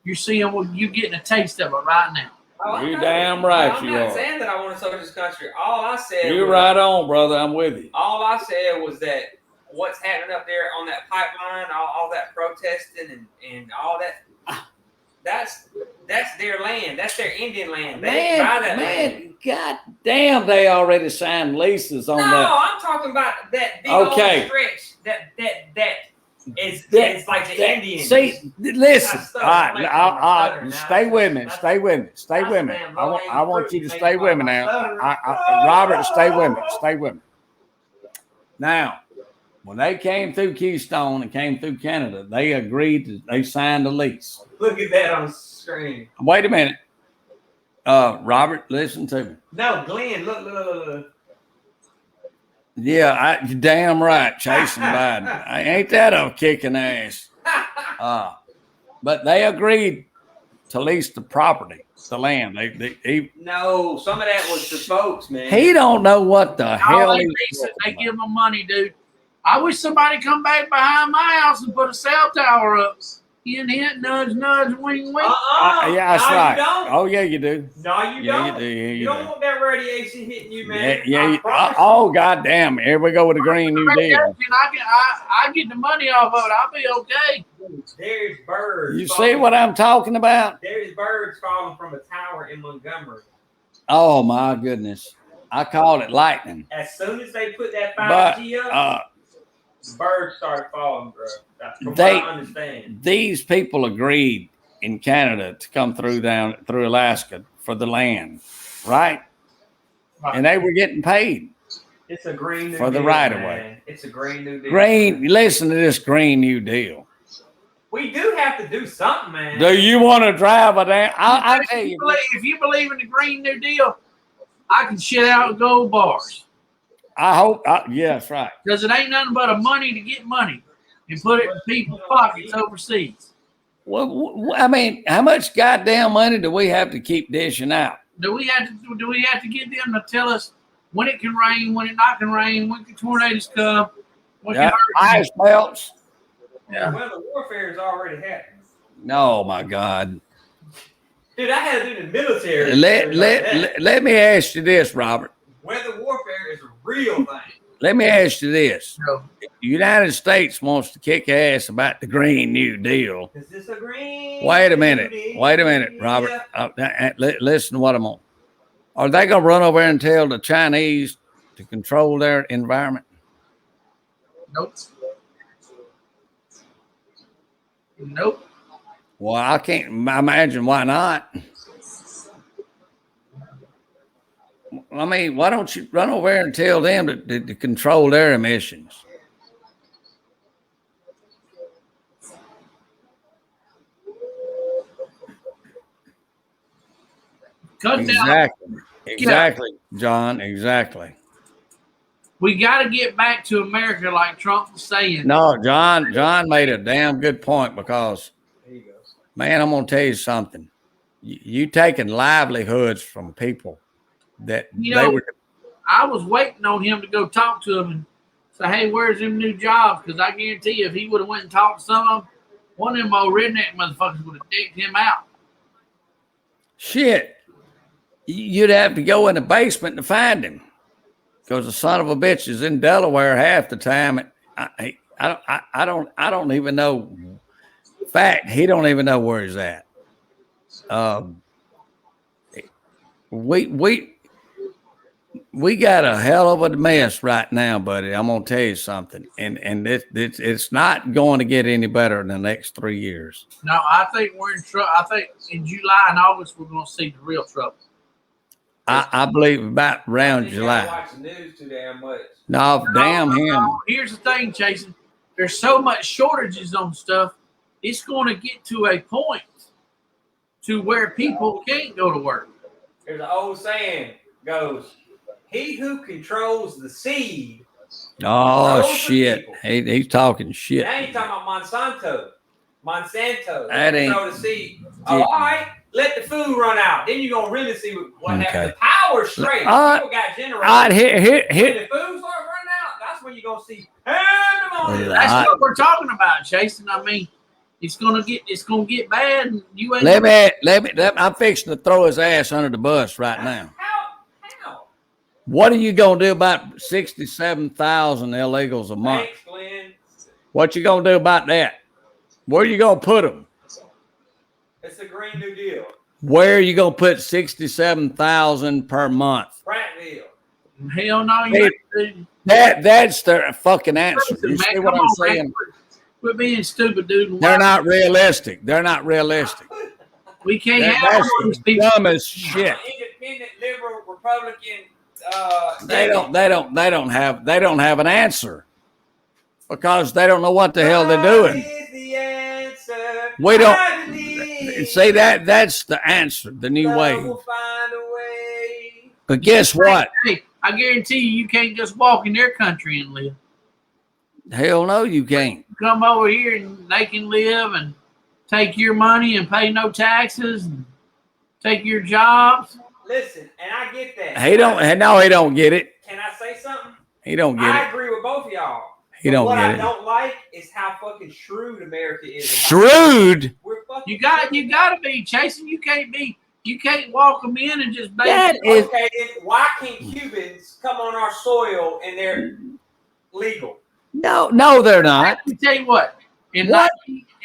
you're getting a taste of it right now. Oh, you damn right I'm you not are. saying that I want to socialist country. All I said you're was, right on, brother. I'm with you. All I said was that what's happening up there on that pipeline, all that protesting and all that, that's their land. That's their Indian land. They buy that land. God damn, they already signed leases on that. No, I'm talking about that big old stretch that is like the Indians. See, listen. All right, stay with me. Stay with me. Stay with me. I want you to stay with me now. Robert, stay with me. Stay with me. Now, when they came through Keystone and came through Canada, they agreed they signed a lease. Look at that on the screen. Wait a minute. Robert, listen to me. No, Glenn, look. Yeah, you're damn right, chasing Biden. Ain't that a kicking ass? But they agreed to lease the property, the land. No, some of that was the folks, man. He don't know what the hell. They give them money, dude. I wish somebody come back behind my house and put a cell tower up. Hint, nudge, nudge, wing, wing. Yeah, that's right. You don't. Oh, yeah, you do. No, you don't. You do. Yeah, you don't want that radiation hitting you, man. Yeah. Goddamn. Here we go with the Green New Deal. I get the money off of it. I'll be okay. There's birds. You see what I'm talking about? There's birds falling from a tower in Montgomery. Oh, my goodness. I called it lightning. As soon as they put that 5G up, birds started falling, bro. That's from what I understand. These people agreed in Canada to come through Alaska for the land, right? And they were getting paid. It's a green new for the deal, right of way. It's a green new deal. Listen to this Green New Deal. We do have to do something, man. Do you want to drive a damn? I tell you, if you believe in the Green New Deal, I can shit out gold bars. I hope. Yeah, that's right. Because it ain't nothing but a money to get money and put it in people's pockets overseas. Well, I mean, how much goddamn money do we have to keep dishing out? Do we have to get them to tell us when it can rain, when it not can rain, when can tornadoes come, when can ice melts? Yeah. Well, the warfare is already happening. No, my God. Dude, I had to do the military. Let me ask you this, Robert. Weather warfare is a real thing. Let me ask you this. The United States wants to kick ass about the Green New Deal. Is this a green? Wait a minute, Robert. Listen to what I'm on. Are they going to run over there and tell the Chinese to control their environment? Nope. Well, I can't imagine why not. I mean, why don't you run over there and tell them to control their emissions? Exactly, John. Exactly. We got to get back to America, like Trump was saying. No, John made a damn good point because, man, I'm gonna tell you something. You taking livelihoods from people that I was waiting on him to go talk to him and say, "Hey, where's them new jobs?" Because I guarantee you, if he would have went and talked to some of them, one of them old redneck motherfuckers would have dicked him out. Shit, you'd have to go in the basement to find him. Because the son of a bitch is in Delaware half the time. I don't even know. In fact, he don't even know where he's at. we got a hell of a mess right now, buddy. I'm gonna tell you something, and it's not going to get any better in the next 3 years. No, I think we're in trouble. I think in July and August we're going to see the real trouble. I believe about around July. Watch the news too damn much. No, damn him. No. Here's the thing, Jason. There's so much shortages on stuff. It's going to get to a point to where people can't go to work. There's an old saying goes, "He who controls the seed." Oh shit! He's talking shit. Now you talking about Monsanto. That ain't. Control the seed. Oh, all right. Let the food run out. Then you're gonna really see what happens. The power's straight. People got generators. All right, here. When the food starts running out, that's when you're gonna see pandemonium. That's what we're talking about, Jason. I mean, it's gonna get bad, and you ain't. Let me. I'm fixing to throw his ass under the bus right now. How? What are you gonna do about 67,000 illegals a month? Thanks, Glenn. What you gonna do about that? Where you gonna put them? It's a Green New Deal. Where are you gonna put 67,000 per month? Prattville. Hell no, That's their fucking answer. You see what I'm saying? Quit being stupid, dude. They're not realistic. They're not realistic. We can't have That's all these the people. dumbest shit. Independent, liberal, Republican. They don't have an answer because they don't know what the hell they're doing. The answer. We don't see that's the answer, the new wave. We'll find a way. But guess what? Hey, I guarantee you can't just walk in their country and live. Hell no, you can't. Come over here and they can live and take your money and pay no taxes and take your jobs. Listen, and I get that. He don't get it. Can I say something? He don't get I it. agree with both of y'all. He don't what get I it. don't like is how fucking shrewd America is. Shrewd? We're fucking You got to be chasing. You can't walk them in and just That basically. is- Okay, then why can't Cubans come on our soil and they're legal? No, they're not. Let me tell you what. In What?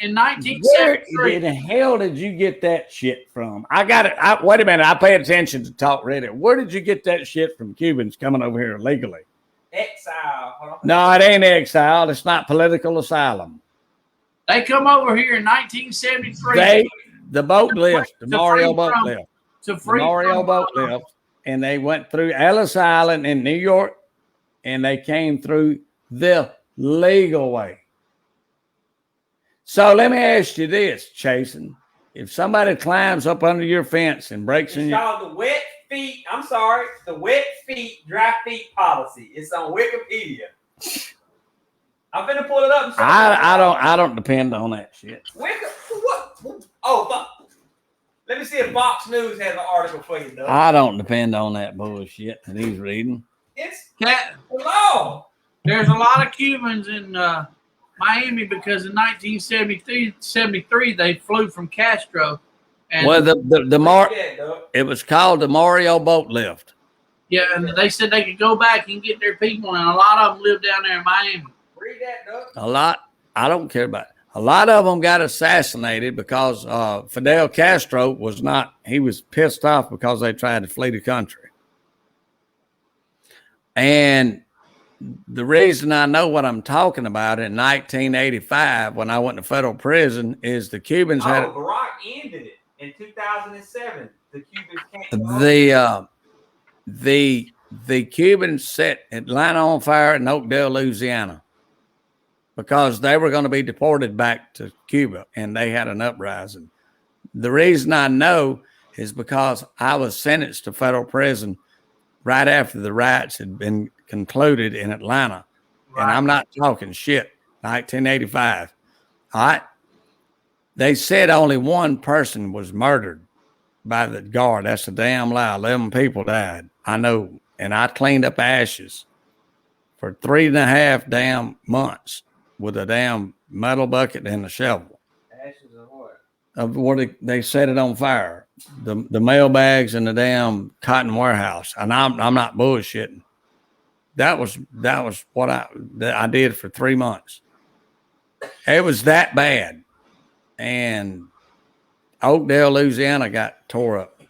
1973, Where the hell did you get that shit from? I got it. Wait a minute. I pay attention to talk radio. Where did you get that shit from Cubans coming over here illegally? Exile. Hold on. No, it ain't exile. It's not political asylum. they come over here in 1973 The boat lift, the To Mario free boat from- lift. to The free Mario from, boat lift. And they went through Ellis Island in New York and they came through the legal way. So let me ask you this, Chasen. If somebody climbs up under your fence and breaks in It's your called the wet feet. I'm sorry, the wet feet, dry feet policy. It's on Wikipedia. I'm finna pull it up. And show you. I don't depend on that shit. What? Oh, fuck. Let me see if Fox News has an article for you, though. I don't depend on that bullshit that he's reading. It's Cat, the law. there's a lot of Cubans in Miami because in 1973 they flew from Castro. And Well, Yeah, dog. it was called the Mario boat lift. yeah, and they said they could go back and get their people, and a lot of them live down there in Miami. Read that, dog. A lot. I don't care about it. A lot of them got assassinated because Fidel Castro was not. He was pissed off because they tried to flee the country. And the reason I know what I'm talking about in 1985, when I went to federal prison, is the Cubans had Barack ended it in 2007. The Cubans can't. the Cubans set Atlanta on fire in Oakdale, Louisiana, because they were going to be deported back to Cuba, and they had an uprising. The reason I know is because I was sentenced to federal prison right after the riots had been concluded in Atlanta. Right. And I'm not talking shit. 1985. All right. They said only one person was murdered by the guard. That's a damn lie. 11 people died. I know. And I cleaned up ashes for 3.5 damn months with a damn metal bucket and a shovel. Ashes of what? Of what they set it on fire. The mailbags in the damn cotton warehouse. And I'm not bullshitting. That was what I did for 3 months. It was that bad. And Oakdale, Louisiana got tore up.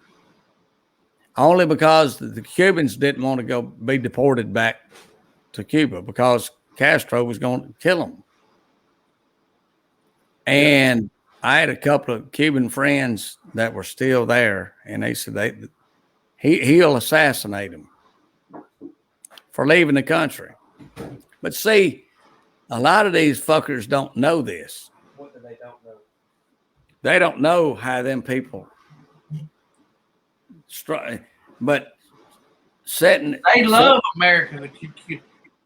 only because the Cubans didn't want to go be deported back to Cuba because Castro was going to kill them. And I had a couple of Cuban friends that were still there, and they said he'll assassinate them for leaving the country. But see, a lot of these fuckers don't know this. What do they don't know? They don't know how them people but setting. They love America.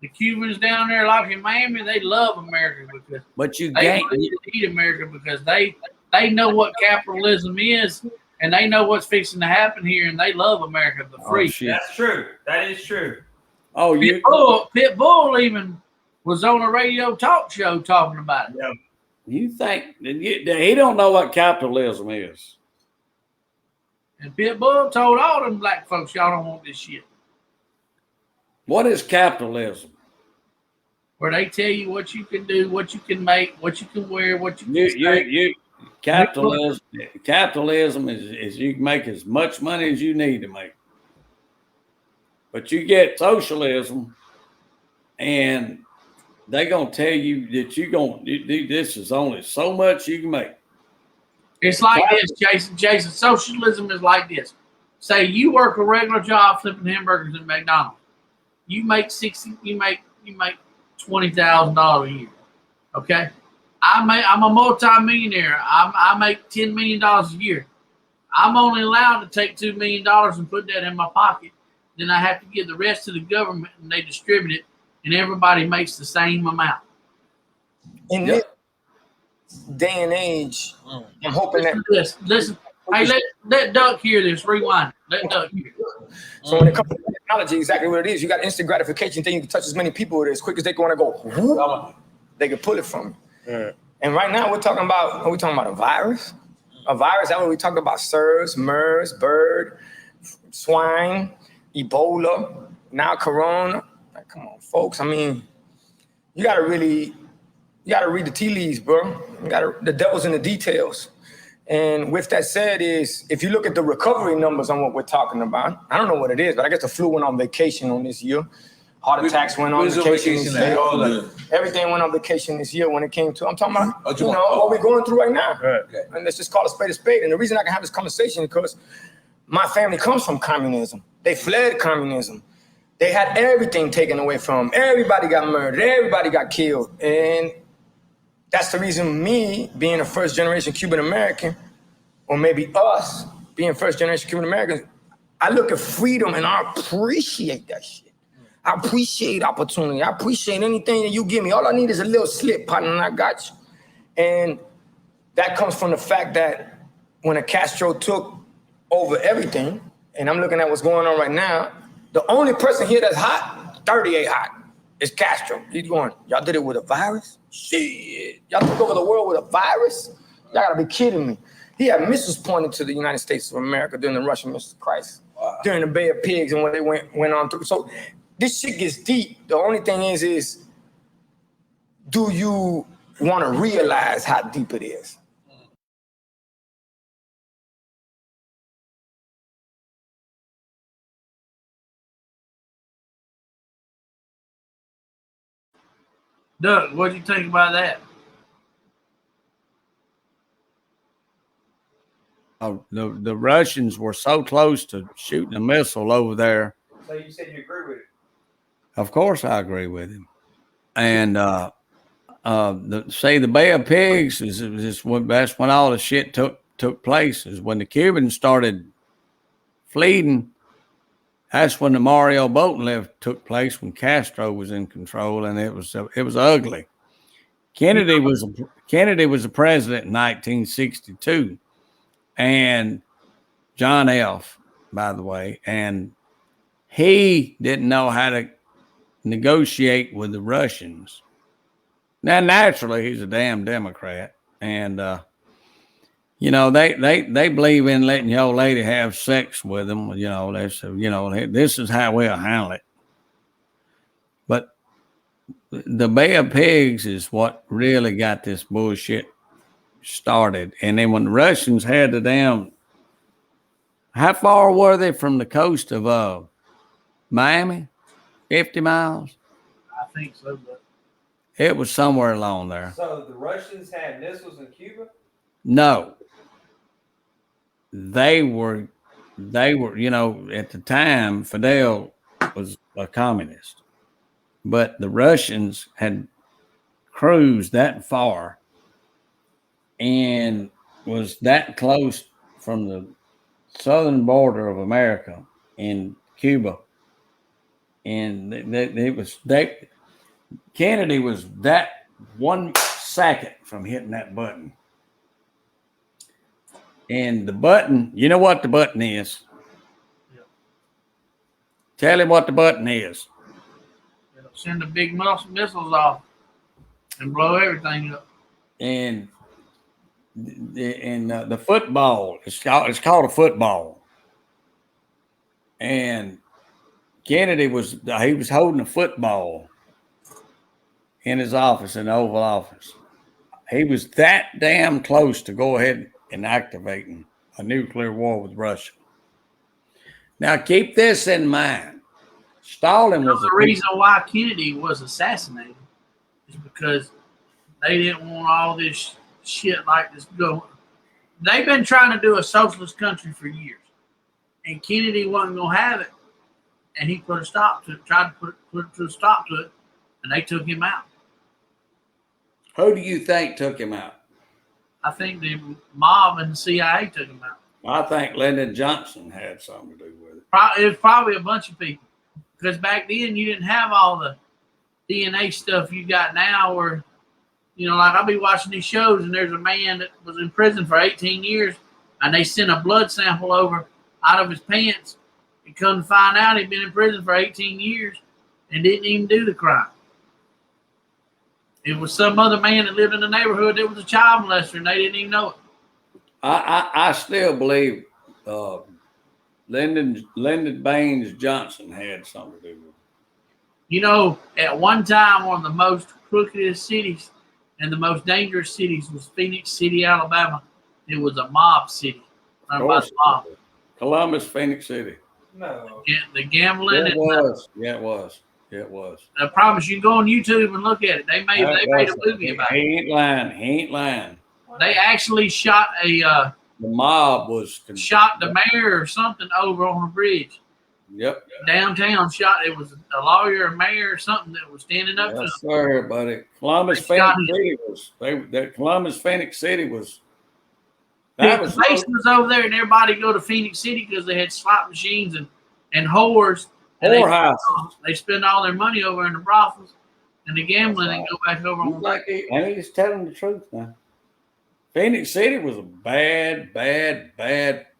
The Cubans down there, like in Miami, they love America because they eat America because they know what capitalism is and they know what's fixing to happen here and they love America, the free. That's true. That is true. Oh, Pitbull even was on a radio talk show talking about it. Yeah. You think he don't know what capitalism is? And Pitbull told all them black folks, y'all don't want this shit. What is capitalism? Where they tell you what you can do, what you can make, what you can wear, what you can Capitalism is you can make as much money as you need to make. But you get socialism, and they're going to tell you that this is only so much you can make. It's like this, Jason. Socialism is like this. Say you work a regular job flipping hamburgers at McDonald's. You make $20,000 a year. Okay? I'm a multi-millionaire. I make $10 million a year. I'm only allowed to take $2 million and put that in my pocket. Then I have to give the rest to the government and they distribute it and everybody makes the same amount. In this day and age, I'm hoping listen. Hey, let Duck hear this. Rewind. Let Duck hear it. So when it comes to technology, exactly what it is. You got instant gratification. Then you can touch as many people as quick as they want to go. Whoop, they can pull it from you. Yeah. And right now we're talking about. Are we talking about a virus? A virus? That when we talk about SARS, MERS, bird, swine, Ebola, now Corona. Like, come on, folks. I mean, you gotta read the tea leaves, bro. The devil's in the details. And with that said, is if you look at the recovery numbers on what we're talking about, I don't know what it is, but I guess the flu went on vacation on this year. Heart attacks went on vacation this year. Everything went on vacation this year when it came to, I'm talking about, what we're going through right now. Right. And let's just call a spade a spade. And the reason I can have this conversation is because my family comes from communism. They fled communism. They had everything taken away from them. Everybody got murdered. Everybody got killed. And that's the reason me being a first generation Cuban American, or maybe us being first generation Cuban Americans, I look at freedom and I appreciate that shit. I appreciate opportunity. I appreciate anything that you give me. All I need is a little slip, partner, and I got you. And that comes from the fact that when a Castro took over everything, and I'm looking at what's going on right now, the only person here that's hot, 38 hot, is Castro. He's going, y'all did it with a virus? Shit. Y'all took over the world with a virus? Y'all gotta be kidding me. He had missiles pointed to the United States of America during the Russian Missile Crisis, during the Bay of Pigs and what they went on through. So this shit gets deep. The only thing is do you want to realize how deep it is? Doug, what do you think about that? The Russians were so close to shooting a missile over there. So you said you agree with it? Of course I agree with him. And the Bay of Pigs that's when all the shit took place, is when the Cubans started fleeing. That's when the Mario boat lift took place, when Castro was in control, and it was ugly. Kennedy was the president in 1962, and John F., by the way, and he didn't know how to negotiate with the Russians. Now, naturally, he's a damn Democrat, and they believe in letting your old lady have sex with them. This is how we'll handle it. But the Bay of Pigs is what really got this bullshit started. And then when the Russians had the damn How far were they from the coast of Miami? 50 miles? I think so, but It was somewhere along there. So the Russians had missiles in Cuba? No. They were, at the time, Fidel was a communist. But the Russians had cruised that far and was that close from the southern border of America in Cuba. And Kennedy was that 1 second from hitting that button. And the button, you know what the button is? Yeah. Tell him what the button is. It'll send the big missiles off and blow everything up. And the football, it's called a football. And Kennedy was holding a football in his office, in the Oval Office. He was that damn close to go ahead and activating a nuclear war with Russia. Now, keep this in mind. Stalin was the reason why Kennedy was assassinated is because they didn't want all this shit like this going. They've been trying to do a socialist country for years, and Kennedy wasn't going to have it, and he put a stop to it, tried to put a stop to it, and they took him out. Who do you think took him out? I think the mob and the CIA took him out. I think Lyndon Johnson had something to do with it. It was probably a bunch of people, because back then you didn't have all the DNA stuff you got now, where, like I'll be watching these shows and there's a man that was in prison for 18 years and they sent a blood sample over out of his pants and come to find out he'd been in prison for 18 years and didn't even do the crime. It was some other man that lived in the neighborhood that was a child molester and they didn't even know it. I still believe Lyndon Baines Johnson had something to do with it. At one time, one of the most crookedest cities and the most dangerous cities was Phoenix City, Alabama. It was a mob city run by the mob. Columbus, Phoenix City. No. The gambling. It was. Yeah, it was. It was. I promise you, can go on YouTube and look at it. They made a movie about it. He ain't lying. They actually shot the mob shot the mayor or something over on a bridge. Yep. Downtown shot. It was a lawyer, a mayor, or something that was standing up to them. Sir, buddy. Columbus, Phoenix City was. Columbus, Phoenix City was. The base was over there, and everybody go to Phoenix City because they had slot machines and whores. Whorehouses. They spend all their money over in the brothels and the gambling and go back over on and he's telling the truth now. Phoenix City was a bad.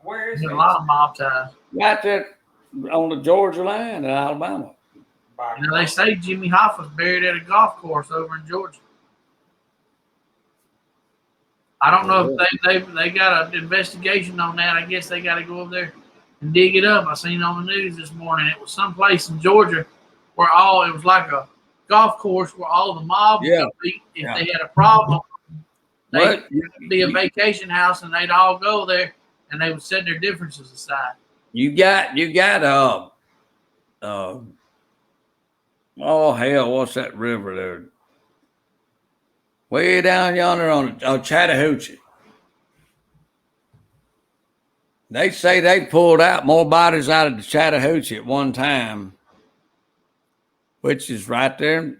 Where is it? A lot of mob ties. Right there on the Georgia line in Alabama. They say Jimmy Hoffa's buried at a golf course over in Georgia. I don't know if they got an investigation on that. I guess they got to go over there and dig it up. I seen it on the news this morning. It was someplace in Georgia where it was like a golf course where all the mob would be. If they had a problem, they'd be a vacation house and they'd all go there and they would set their differences aside. You got oh hell, what's that river there? Way down yonder on Chattahoochee. They say they pulled out more bodies out of the Chattahoochee at one time, which is right there in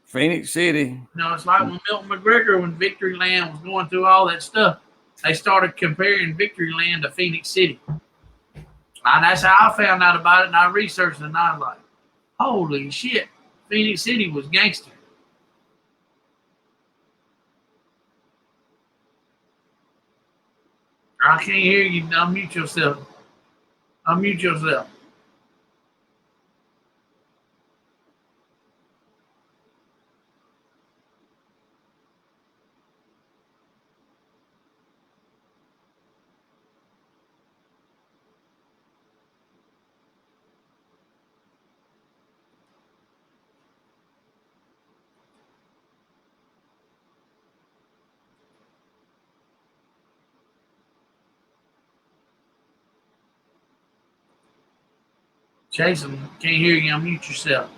Phoenix City. It's like when Milton McGregor, when Victoryland was going through all that stuff, they started comparing Victoryland to Phoenix City. And that's how I found out about it, and I researched it, and I was like, holy shit, Phoenix City was gangster. I can't hear you. Unmute yourself. Unmute yourself. Jason, can't hear you. Unmute yourself.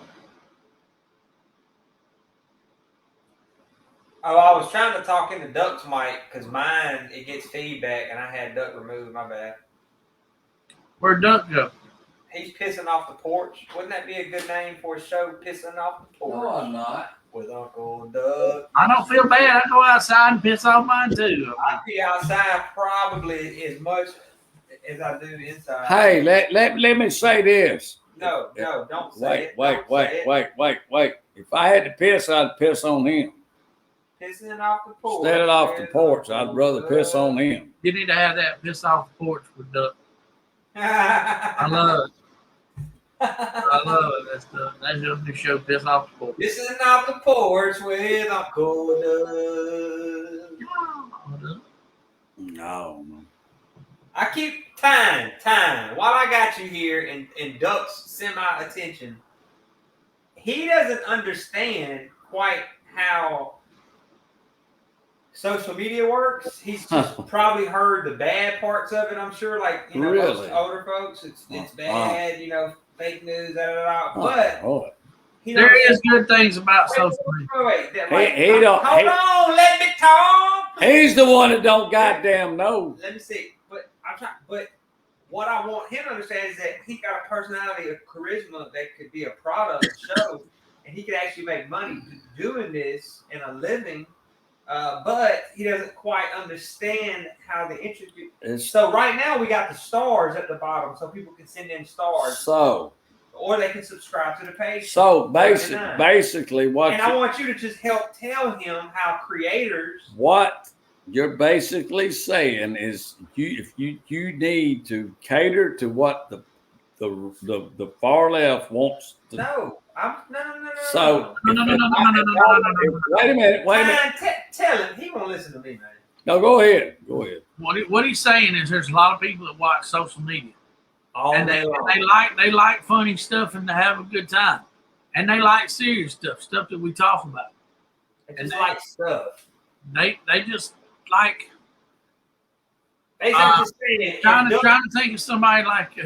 Oh, I was trying to talk into Duck's mic because mine, it gets feedback, and I had Duck removed. My bad. Where'd Duck go? He's pissing off the porch. Wouldn't that be a good name for a show, Pissing Off the Porch? No, I'm not. With Uncle Duck. I don't feel bad. I go outside and piss off mine too. I be outside probably as much as I do inside. Hey, let me say this. No, don't say it. Wait. If I had to piss, I'd piss on him. Pissing off the porch. Instead of off the porch, I'd rather piss on him. You need to have that piss off the porch with Duck. I love it. I love it. That's your new show, Piss Off the Porch. Pissing off the porch with Uncle Duck. No. I keep time. While I got you here in Duck's semi-attention, he doesn't understand quite how social media works. He's just probably heard the bad parts of it, I'm sure. Like, you know, really? most older folks, it's bad, you know, fake news, but there is good things about social media. Hold on, let me talk. He's the one that don't goddamn know. Let me see. But what I want him to understand is that he got a personality, a charisma that could be a product show, and he could actually make money doing this in a living. But he doesn't quite understand how the interview. So right now we got the stars at the bottom, so people can send in stars. Or they can subscribe to the page. So basically, what? And I want you to just help tell him how creators. What you're basically saying is, you need to cater to what the far left wants to. No. So no. Wait a minute. Tell him. He won't listen to me, man. No, go ahead. What he's saying is, there's a lot of people that watch social media, and they like funny stuff and they have a good time, and they like serious stuff that we talk about. They like stuff. They just like trying to think of somebody like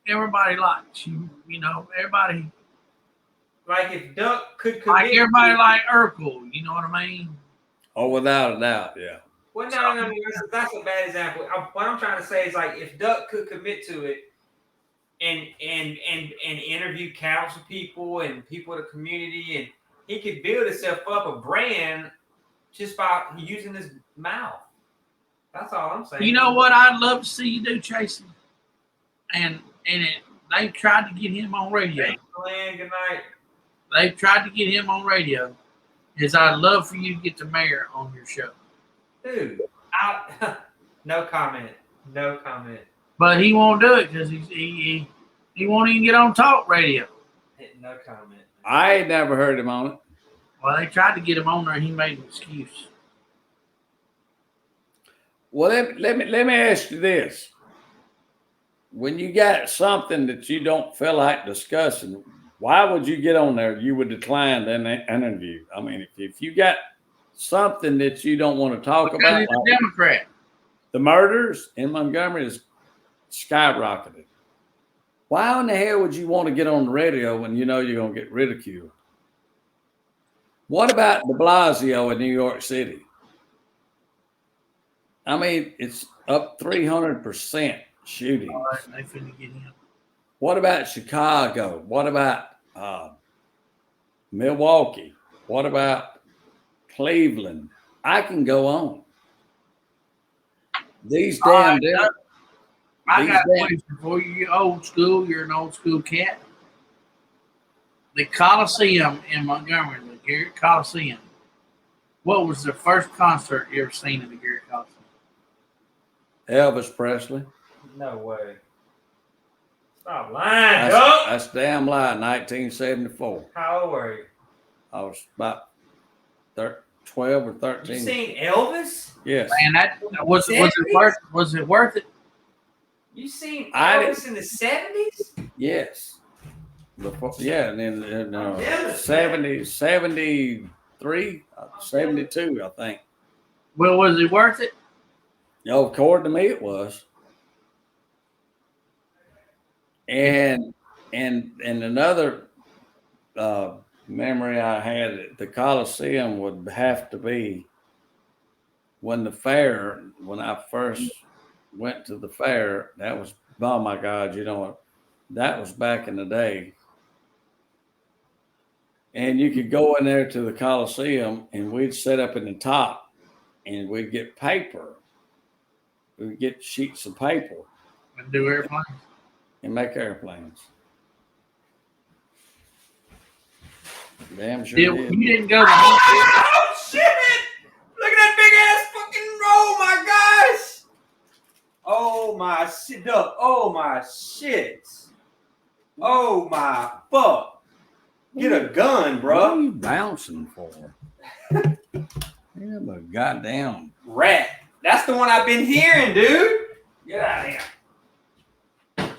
everybody likes. You know, everybody. Like if Duck could commit, like everybody like Urkel, you know what I mean? Oh, without a doubt, yeah. Well, no, that's a bad example. What I'm trying to say is, like, if Duck could commit to it and interview council people and people in the community, and he could build himself up a brand just by using his mouth. That's all I'm saying. You know what I'd love to see you do, Jason? And they tried to get him on radio. Thanks, Glenn. Good night. They tried to get him on radio. I'd love for you to get the mayor on your show. Dude, no comment. But he won't do it because he won't even get on talk radio. No comment. I ain't never heard him on it. Well, they tried to get him on there and he made an excuse. Well, let me ask you this. When you got something that you don't feel like discussing, why would you get on there? You would decline an interview. I mean, if you got something that you don't want to talk about, he's a Democrat. The murders in Montgomery is skyrocketed. Why in the hell would you want to get on the radio when you know you're going to get ridiculed? What about de Blasio in New York City? I mean, it's up 300% shooting. All right, they finna get him. What about Chicago? What about Milwaukee? What about Cleveland? I can go on. These damn. I got a question for you. You're old school. You're an old school cat. The Coliseum in Montgomery, the Garrett Coliseum. What was the first concert you ever seen in the Garrett Coliseum? Elvis Presley. No way. Stop lying, Doug. That's damn lie. 1974. How old were you? I was about 12 or 13. You seen Elvis? Yes. Man, that was it worth it? You seen Elvis in the 70s? Yes. Yeah, and then 70, 73, 72, I think. Well, was it worth it? Oh, according to me, it was. And And another memory I had at the Coliseum would have to be when I first went to the fair. That was, oh my God, that was back in the day. And you could go in there to the Coliseum and we'd set up in the top and we'd get paper. We'd get sheets of paper. And do airplanes. And make airplanes. Damn sure Yeah, did. you didn't go to Oh, shit! Look at that big ass fucking, oh my gosh! Oh my shit, Doug. Oh my shit. Oh my fuck. Get a gun, bro. What are you bouncing for? Yeah, but goddamn rat. That's the one I've been hearing, dude. Get out of here.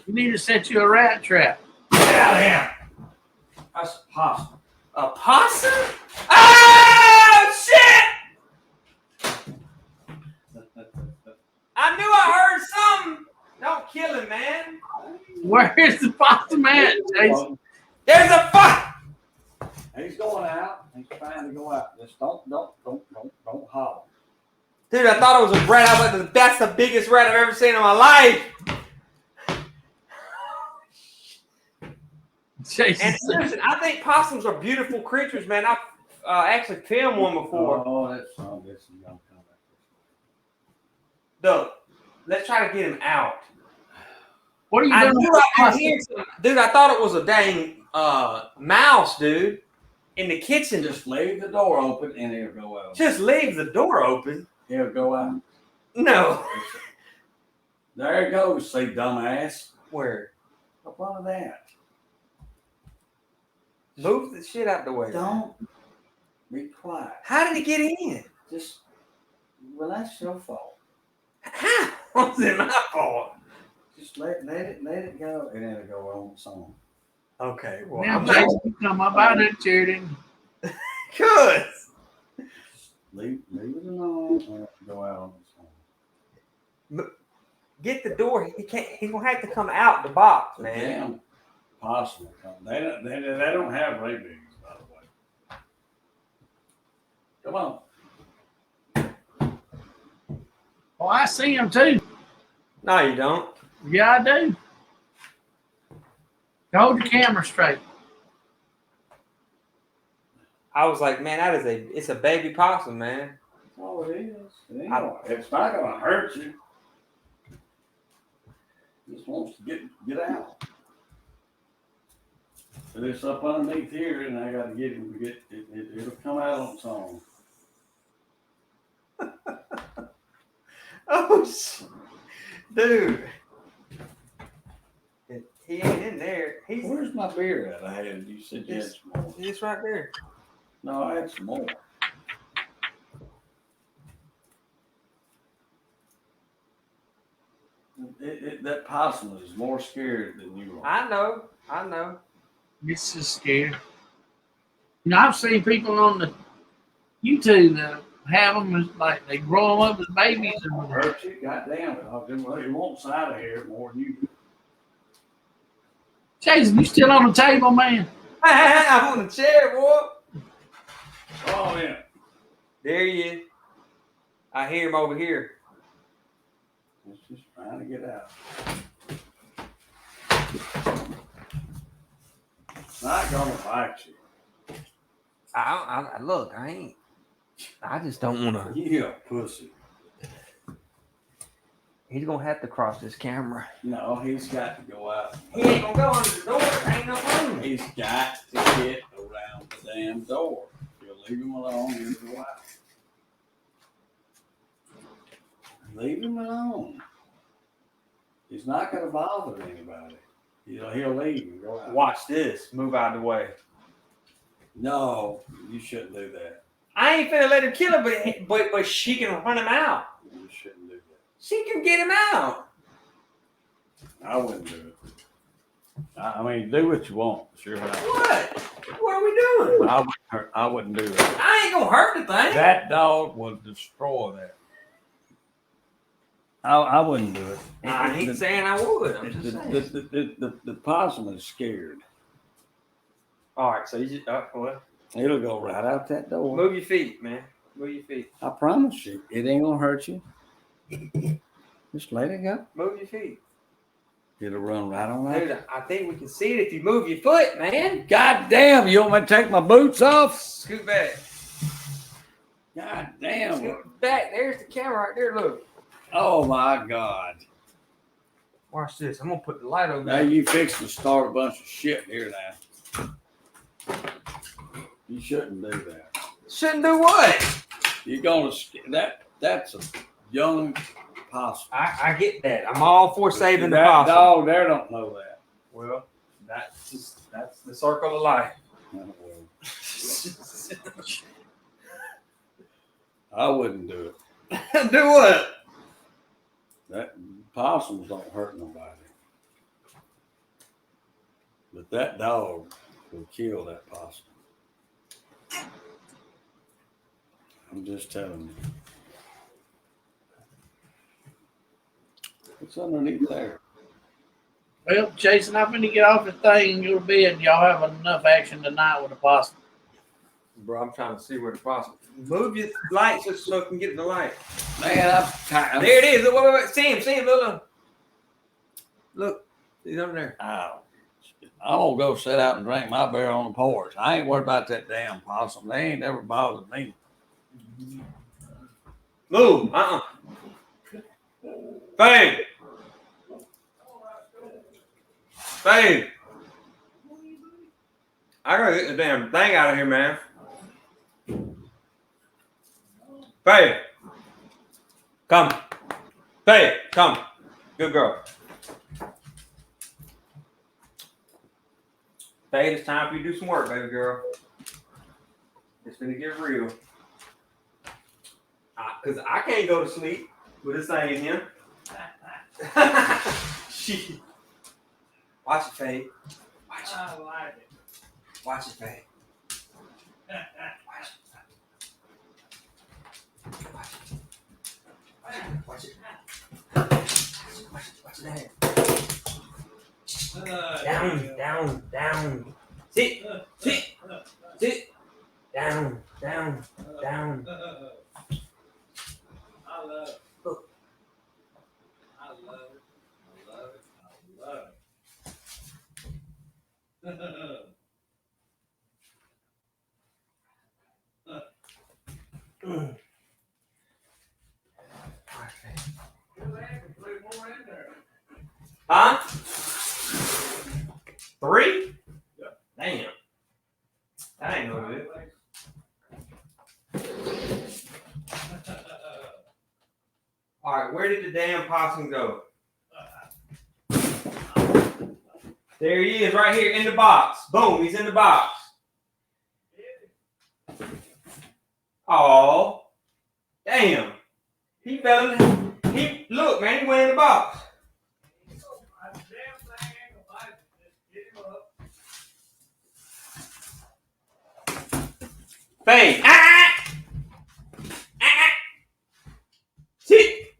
You need to set you a rat trap. Get out of here. That's a possum. A possum? Oh, shit! I knew I heard something. Don't kill him, man. Where is the possum at, Jason? There's a fuck. He's going out. He's trying to go out. Just don't holler. Dude, I thought it was a rat. I went, that's the biggest rat I've ever seen in my life. Jason. And listen, I think possums are beautiful creatures, man. I've actually filmed one before. Oh, that's some young comeback. Doug, let's try to get him out. What are you I doing? knew I could hear some, dude. I thought it was a dang mouse, dude, in the kitchen. Just leave the door open and he'll go out. Just leave the door open. He'll go out. No. There it goes, see, dumbass. Where? Up on that. Move the shit out the way. Don't be quiet. How did he get in? Just, well, that's your fault. How? Was it my fault? Just let it go, and then it'll go on its own. Okay. Well, Now, I'm Jason, come up out of that chair, then. good. Leave it alone, and it'll go out on its own. Get the door. He can't. He's gonna have to come out the box, man. Damn possum. They don't have rabies, by the way. Come on. Oh, I see him too. No, you don't. Yeah, I do. Hold the camera straight. I was like, man, it's a baby possum, man. Oh, it is. It's not gonna hurt you. It just wants to get out. But it's up underneath here, and I got to get him to get it. It'll come out on its own. Oh, dude. He ain't in there. Where's my beer at? I had. You said you had some more. It's right there. No, I had some more. That possum is more scared than you are. I know. It's just scared. You know, I've seen people on the YouTube that have them as like they grow them up as babies. And Hurt you? Goddamn it! It won't out of here more than you do. Jason, you still on the table, man? I'm on the chair, boy. Oh yeah. There he is. I hear him over here. It's just trying to get out. It's not gonna bite you. I look. I ain't. I just don't want to. You a pussy. He's gonna have to cross this camera. No, he's got to go out. He ain't gonna go under the door. Ain't no room. He's got to get around the damn door. You'll leave him alone and go out. Leave him alone. He's not going to bother anybody. He'll leave and go out. Watch this. Move out of the way. No, you shouldn't do that. I ain't finna let him kill him, but she can run him out. You shouldn't do that. She can get him out. I wouldn't do it. I mean, do what you want. Sure. What? What are we doing? I wouldn't do that. I ain't gonna hurt the thing. That dog will destroy that. I wouldn't do it. I ain't saying I would. I'm just saying. The possum is scared. All right, so you just well, it'll go right out that door. Move your feet, man. Move your feet. I promise you, it ain't gonna hurt you. Just let it go. Move your feet. It'll run right on out. Dude, I think we can see it if you move your foot, man. God damn, you want me to take my boots off? Scoot back. God damn. Scoot back. There's the camera right there. Look. Oh my God. Watch this. I'm gonna put the light over Now there. you fix to start a bunch of shit here now. You shouldn't do that. Shouldn't do what? You're gonna that's a young possum. I get that. I'm all for saving the that possum. dog there don't know that. Well, that's the circle of life. Oh, well. I wouldn't do it. Do what? That possums don't hurt nobody. But that dog will kill that possum. I'm just telling you. What's underneath there? Well, Jason, I'm going to get off the thing and go to bed. Y'all have enough action tonight with the possum. Bro, I'm trying to see where the possum. Move your light so it can get the light. Man, I'm tired. There it is. Look, wait. See him. Look. He's under there. Oh, I'm gonna go sit out and drink my beer on the porch. I ain't worried about that damn possum. They ain't never bothered me. Move. Bang. Bang. I gotta get the damn thing out of here, man. Faye, come. Faye, come. Good girl. Faye, it's time for you to do some work, baby girl. It's gonna get real. Because I can't go to sleep with this thing in here. Shit. Watch it, Faye. Watch it. I like it. Watch it, Faye. Watch it. Watch it. Watch it. Down. Sit. Down. I love it. Look. I love it. Huh? 3? Yeah. Damn. That ain't no good. All right, where did the damn possum go? There he is, right here in the box. Boom, he's in the box. Oh, damn. He fell in. Look, man, he went in the box. Bang! Sit.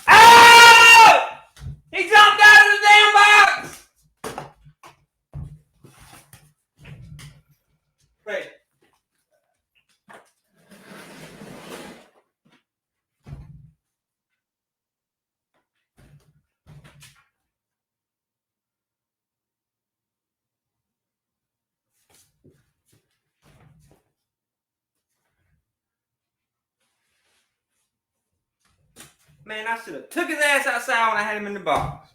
Oh! He jumped out of the damn box. Hey. Man, I should have took his ass outside when I had him in the box.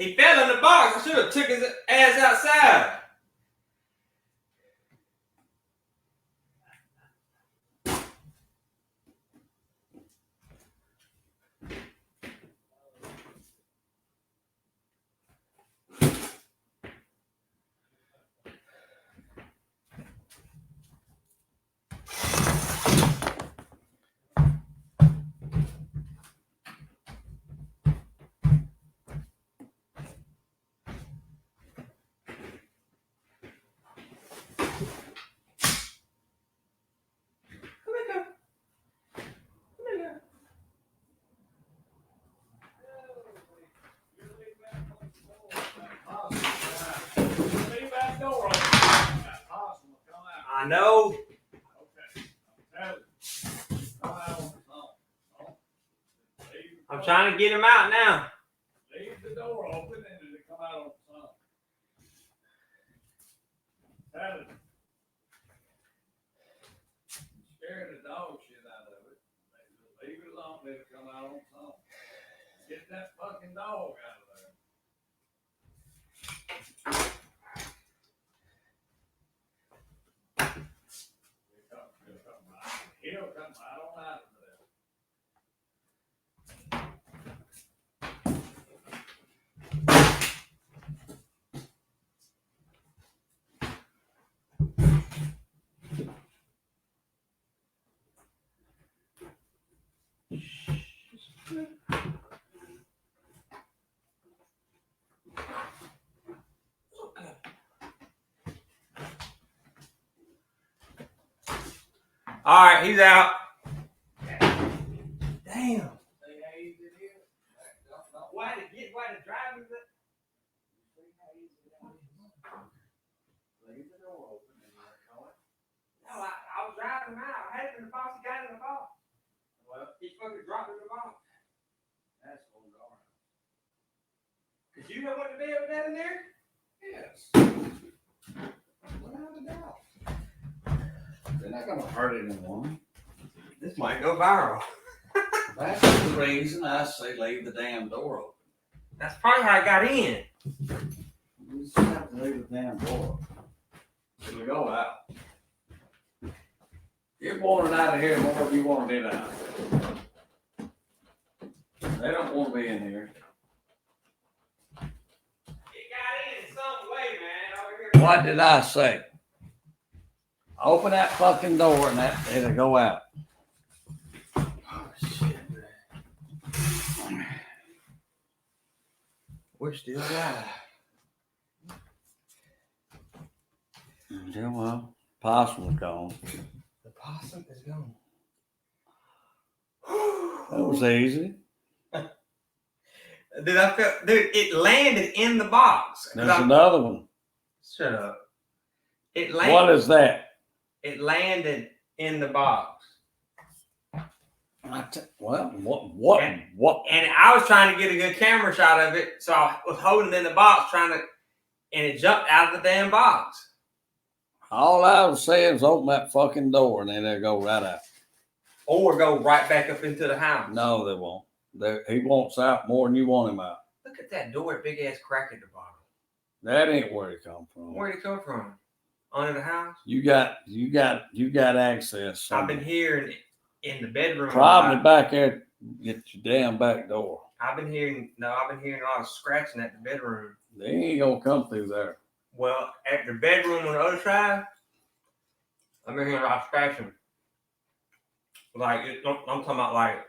He fell in the box. I should have took his ass outside. I know. I'm trying to get him out now. Leave the door open and it'll come out on the sun. Tell it. Scaring the dog shit out of it. Leave it alone, let it come out on the sun. Get that fucking dog out of there. He'll come right on out of there. All right, he's out. Damn. Why the driver's at? Leave the door open and let it go. No, I was driving him out. I had him in the box. He got in the box. Well, He fucking dropped in the box. that's what we're going. Did you know what to be over there in there? Yes. Without a doubt. They're not going to hurt anyone. This might go viral. That's the reason I say leave the damn door open. That's probably how I got in. You just have to leave the damn door open. It'll go out. You want it out of here more than you want it out. They don't want to be in here. It got in some way, man. Over here. What did I say? Open that fucking door and it'll go out. Oh, shit, man. We're still alive. Yeah, well, possum's gone. The possum is gone. That was easy. Dude, it landed in the box. There's another one. Shut up. It landed. What is that? It landed in the box. What? And I was trying to get a good camera shot of it, so I was holding it in the box, and it jumped out of the damn box. All I was saying was open that fucking door and then they'll go right out. Or go right back up into the house. No, they won't. He wants out more than you want him out. Look at that door, big ass crack at the bottom. That ain't where it come from. Where'd it come from? Under the house? You got access. I've been hearing in the bedroom. Probably back there at your damn back door. I've been hearing a lot of scratching at the bedroom. They ain't gonna come through there. Well, at the bedroom on the other side, I've been hearing a lot of scratching. Like, I'm talking about like.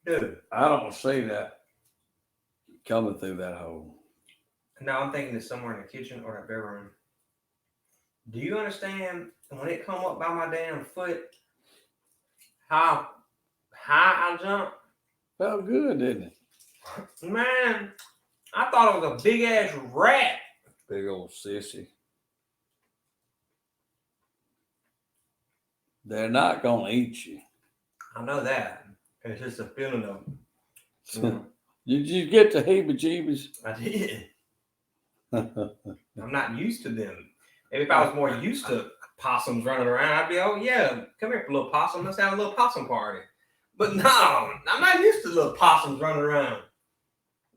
Dude. I don't see that coming through that hole. No, I'm thinking it's somewhere in the kitchen or the bedroom. Do you understand when it come up by my damn foot, how high I jumped? Felt good, didn't it? Man, I thought it was a big ass rat. Big old sissy. They're not gonna eat you. I know that. It's just a feeling of. You know, Did you get the heebie-jeebies? I did. I'm not used to them. Maybe if I was more used to possums running around, I'd be, oh yeah, come here, little possum. Let's have a little possum party. But no, I'm not used to little possums running around.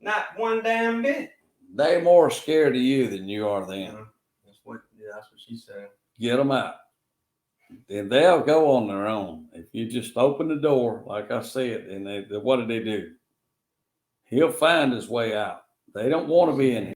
Not one damn bit. They more scared of you than you are them. That's what she said. Get them out. Then they'll go on their own. If you just open the door, like I said, and what do? He'll find his way out. They don't want to be in here.